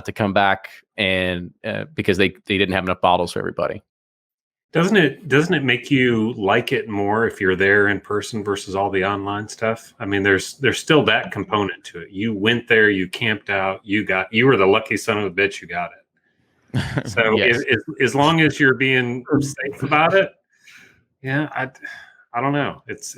to come back and because they didn't have enough bottles for everybody. Doesn't it make you like it more if you're there in person versus all the online stuff? I mean, there's still that component to it. You went there, you camped out, you were the lucky son of a bitch who got it. So Yes. as long as you're being safe about it, yeah, I don't know. It's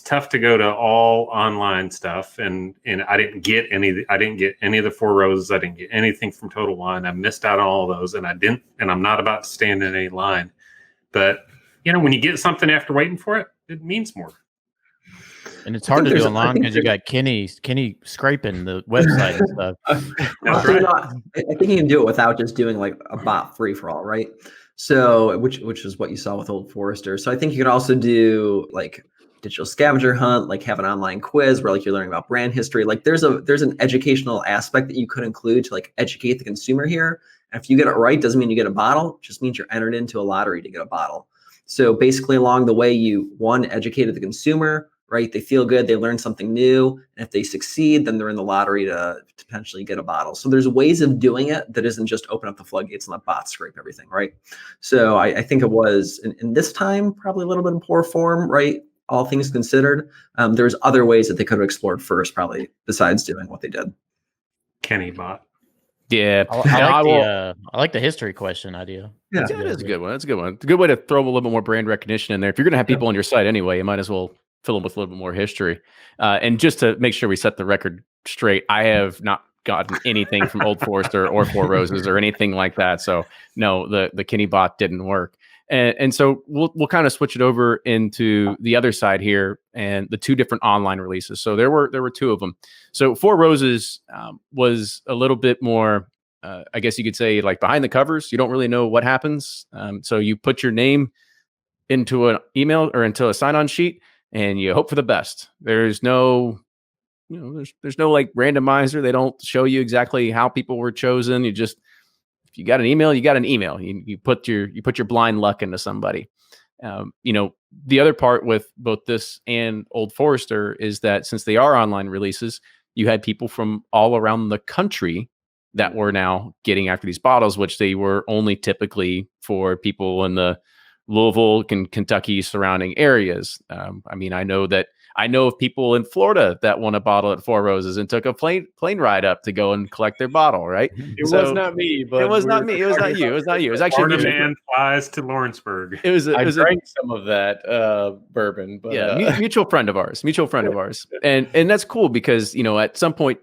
tough to go to all online stuff, and I didn't get any of the Four Roses. I didn't get anything from Total Wine. I missed out on all those, and I'm not about to stand in any line. But when you get something after waiting for it, it means more. And it's hard to do online because you got Kenny scraping the website and stuff. I think you can do it without just doing like a bot free for all, right? So which is what you saw with Old Forester. So I think you could also do like digital scavenger hunt, like have an online quiz where like you're learning about brand history. Like there's an educational aspect that you could include to like educate the consumer here. And if you get it right, doesn't mean you get a bottle, it just means you're entered into a lottery to get a bottle. So basically along the way, you educated the consumer, right? They feel good, they learn something new. And if they succeed, then they're in the lottery to potentially get a bottle. So there's ways of doing it that isn't just open up the floodgates and let bots scrape everything, right? So I think it was in this time, probably a little bit in poor form, right? All things considered, there's other ways that they could have explored first, probably besides doing what they did. Kenny bot. Yeah, I like the history question idea. Yeah, that is a good one. That's a good one. It's a good way to throw a little bit more brand recognition in there. If you're going to have people on your site anyway, you might as well fill them with a little bit more history. And just to make sure we set the record straight, I have not gotten anything from Old Forester or Four Roses or anything like that. So no, the Kenny bot didn't work. And so we'll kind of switch it over into the other side here and the two different online releases. So there were two of them. So Four Roses was a little bit more, I guess you could say, like behind the covers. You don't really know what happens. So you put your name into an email or into a sign-on sheet and you hope for the best. There's no, there's no like randomizer. They don't show you exactly how people were chosen. You just, if you got an email, you got an email. You put your blind luck into somebody. The other part with both this and Old Forester is that since they are online releases, you had people from all around the country that were now getting after these bottles, which they were only typically for people in the Louisville and Kentucky surrounding areas. I know of people in Florida that won a bottle at Four Roses and took a plane ride up to go and collect their bottle. Right? It was not me, but it was not me. It was not you. It was not you. It was actually Florida man flies to Lawrenceburg. I drank some of that bourbon, but mutual friend of ours, and that's cool because at some point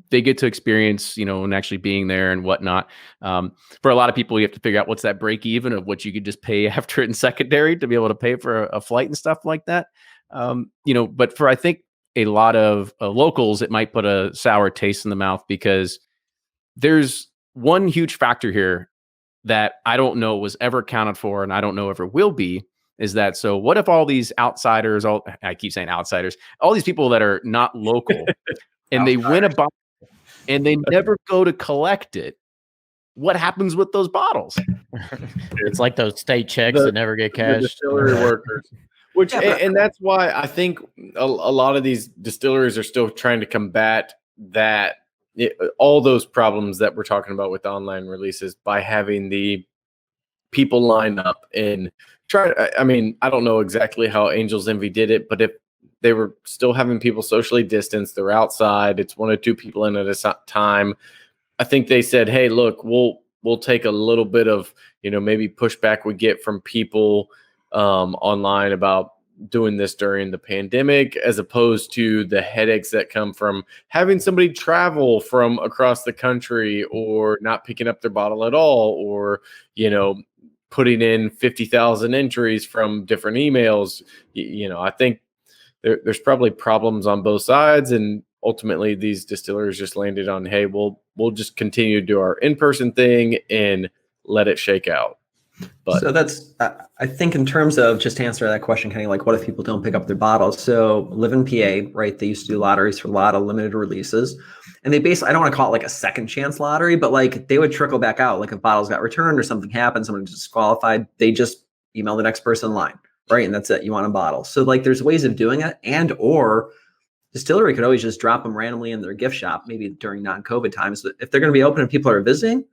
they get to experience and actually being there and whatnot. For a lot of people, you have to figure out what's that break even of what you could just pay after it in secondary to be able to pay for a flight and stuff like that. But for I think a lot of locals, it might put a sour taste in the mouth because there's one huge factor here that I don't know was ever accounted for, and I don't know ever will be. Is that so? What if all these outsiders, I keep saying outsiders, all these people that are not local, and they win a bottle, and they never go to collect it? What happens with those bottles? It's like those state checks that never get cashed. The distillery workers. And that's why I think a lot of these distilleries are still trying to combat all those problems that we're talking about with online releases by having the people line up and try. I mean, I don't know exactly how Angel's Envy did it, but if they were still having people socially distanced, they're outside, it's one or two people in at a time. I think they said, hey, look, we'll take a little bit of, maybe pushback we get from people online about doing this during the pandemic, as opposed to the headaches that come from having somebody travel from across the country, or not picking up their bottle at all, or, putting in 50,000 entries from different emails. I think there's probably problems on both sides, and ultimately these distillers just landed on, hey, we'll just continue to do our in-person thing and let it shake out. But so that's, I think, in terms of, just to answer that question, kind of like, what if people don't pick up their bottles? So live in PA, right? They used to do lotteries for a lot of limited releases, and they basically, I don't want to call it like a second chance lottery, but like they would trickle back out. Like if bottles got returned or something happened, someone disqualified, they just email the next person in line, right? And that's it. You want a bottle. So like there's ways of doing it, and or distillery could always just drop them randomly in their gift shop, maybe during non-COVID times. If they're going to be open and people are visiting,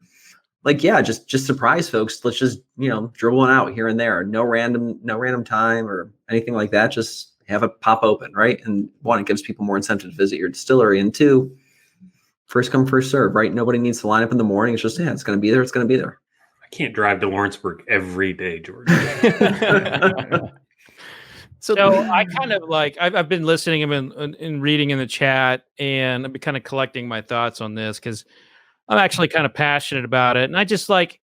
like, yeah, just surprise folks. Let's just, dribble one out here and there. No random time or anything like that. Just have it pop open, right? And one, it gives people more incentive to visit your distillery. And two, first come, first serve, right? Nobody needs to line up in the morning. It's just, it's going to be there. It's going to be there. I can't drive to Lawrenceburg every day, George. So I kind of like, I've been listening and reading in the chat, and I've been kind of collecting my thoughts on this because I'm actually kind of passionate about it. And I just like,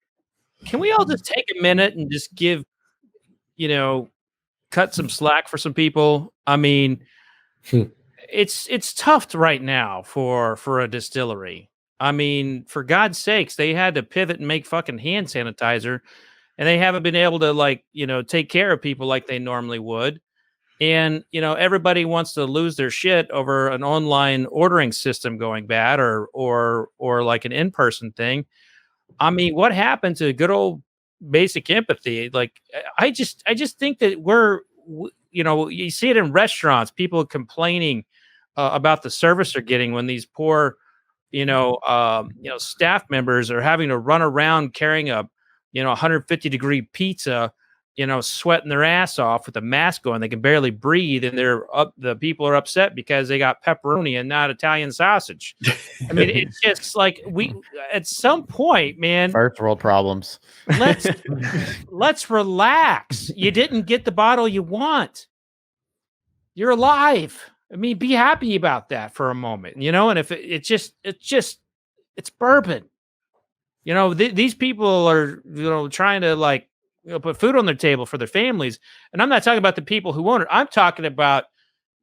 can we all just take a minute and just give, cut some slack for some people? I mean, it's tough right now for a distillery. I mean, for God's sakes, they had to pivot and make fucking hand sanitizer, and they haven't been able to take care of people like they normally would. And, everybody wants to lose their shit over an online ordering system going bad or like an in-person thing. I mean, what happened to good old basic empathy? Like, I just think that you see it in restaurants, people complaining about the service they're getting when these poor, staff members are having to run around carrying a, 150-degree pizza, sweating their ass off with a mask on. They can barely breathe, and the people are upset because they got pepperoni and not Italian sausage. I mean, it's just like at some point, man, first world problems. Let's relax. You didn't get the bottle you want. You're alive. I mean, be happy about that for a moment, and if it's bourbon, these people are trying to put food on their table for their families. And I'm not talking about the people who own it. I'm talking about,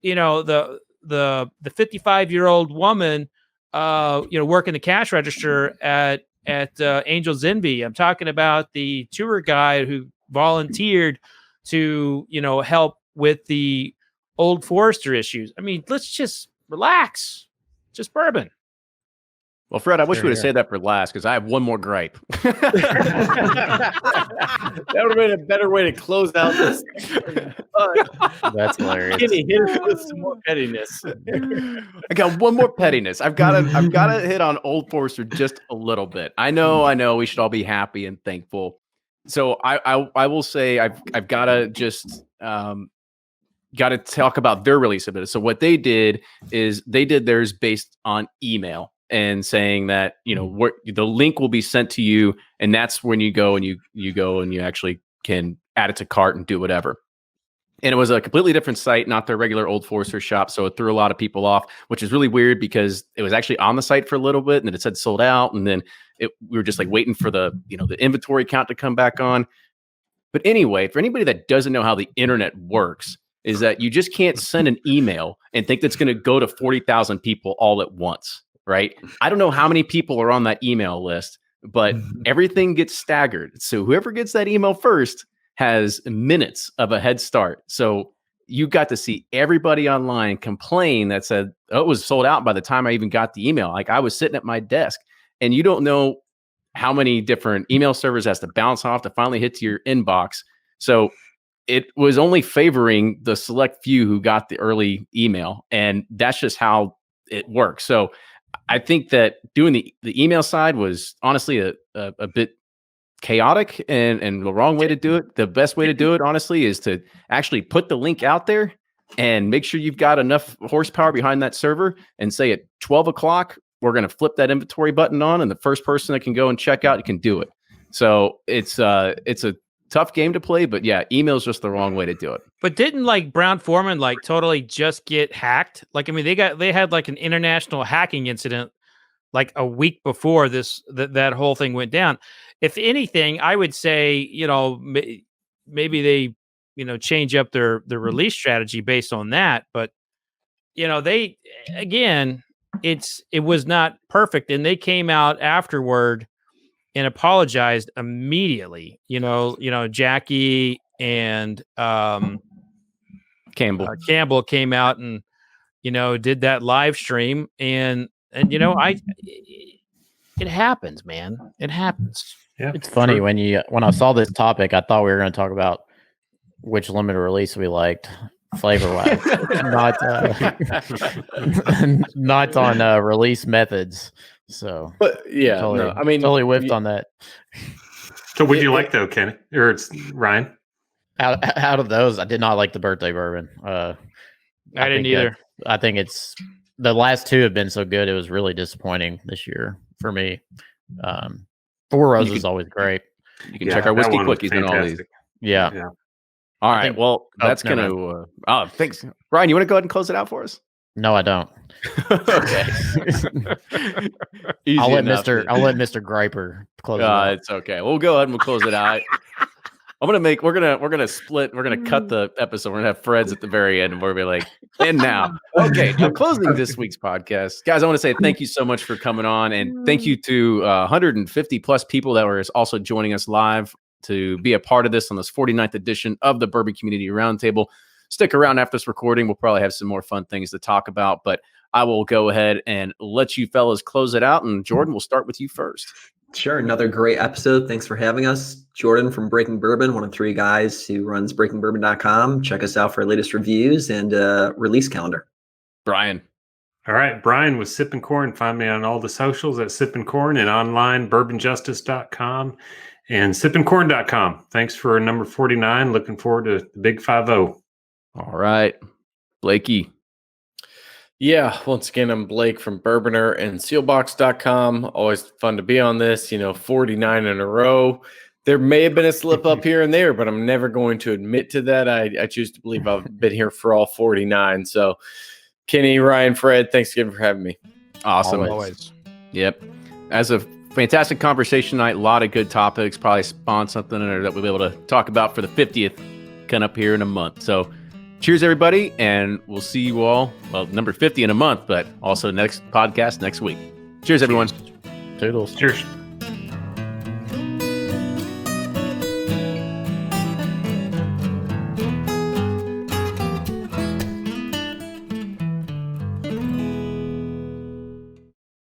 the 55-year-old woman, working the cash register at Angel's Envy. I'm talking about the tour guide who volunteered to, help with the Old Forester issues. I mean, let's just relax. Just bourbon. Well, Fred, I wish we would have said that for last, because I have one more gripe. That would have been a better way to close out this. That's hilarious. Kenny, hit us with some more pettiness. I got one more pettiness. I've got to hit on Old Forester just a little bit. I know. We should all be happy and thankful. So I will say I've got to just got to talk about their release a bit. So what they did is they did theirs based on email, and saying that, the link will be sent to you, and that's when you go and you actually can add it to cart and do whatever. And it was a completely different site, not their regular Old Forester shop. So it threw a lot of people off, which is really weird because it was actually on the site for a little bit and then it said sold out. And then we were just waiting for the inventory count to come back on. But anyway, for anybody that doesn't know how the internet works, is that you just can't send an email and think that's going to go to 40,000 people all at once. Right? I don't know how many people are on that email list, but everything gets staggered. So whoever gets that email first has minutes of a head start. So you got to see everybody online complain that said, oh, it was sold out by the time I even got the email. Like, I was sitting at my desk, and you don't know how many different email servers has to bounce off to finally hit to your inbox. So it was only favoring the select few who got the early email. And that's just how it works. So I think that doing the email side was honestly a bit chaotic and the wrong way to do it. The best way to do it, honestly, is to actually put the link out there and make sure you've got enough horsepower behind that server, and say at 12 o'clock, we're going to flip that inventory button on, and the first person that can go and check out, you can do it. So it's a tough game to play, but yeah, email's just the wrong way to do it. But didn't like Brown Forman like totally just get hacked? Like, I mean, they had like an international hacking incident like a week before that whole thing went down. If anything, I would say, maybe they, change up their release strategy based on that. But, they, again, it was not perfect. And they came out afterward and apologized immediately. Jackie and Campbell came out and, did that live stream and it happens, man. It happens. Yeah, it's funny when I saw this topic, I thought we were going to talk about which limited release we liked flavor wise, not on release methods. So, but yeah, totally whiffed on that. So, would you like though, Kenny, or it's Ryan? Out of those, I did not like the birthday bourbon. I didn't either. I think the last two have been so good. It was really disappointing this year for me. Four Roses is always great. You can check our whiskey quickies and all these. Yeah. All right. Well, that's going to. Thanks, Ryan. You want to go ahead and close it out for us? No, I don't. Okay. I'll let Mr. Griper close it out. It's okay. We'll go ahead and we'll close it out. We're gonna split. We're gonna cut the episode. We're gonna have Fred's at the very end, and we're gonna be like, and now, okay, now closing this week's podcast, guys. I want to say thank you so much for coming on, and thank you to 150 plus people that were also joining us live to be a part of this on this 49th edition of the Bourbon Community Roundtable. Stick around after this recording. We'll probably have some more fun things to talk about, but I will go ahead and let you fellas close it out. And Jordan, we'll start with you first. Sure. Another great episode. Thanks for having us. Jordan from Breaking Bourbon, one of three guys who runs breakingbourbon.com. Check us out for our latest reviews and release calendar. Brian. All right. Brian with Sippin' Corn. Find me on all the socials at Sippin' Corn and online bourbonjustice.com and sippincorn.com. Thanks for number 49. Looking forward to the big 5-0. All right. Blakey. Yeah, once again, I'm Blake from Bourboner and Sealbox.com. Always fun to be on this, 49 in a row. There may have been a slip up here and there, but I'm never going to admit to that. I choose to believe I've been here for all 49. So, Kenny, Ryan, Fred, thanks again for having me. Awesome. Always. Yep. As a fantastic conversation tonight, a lot of good topics, probably spawn something that we'll be able to talk about for the 50th coming up here in a month. So, cheers, everybody, and we'll see you all, number 50 in a month, but also next podcast next week. Cheers, everyone. Toodles. Cheers.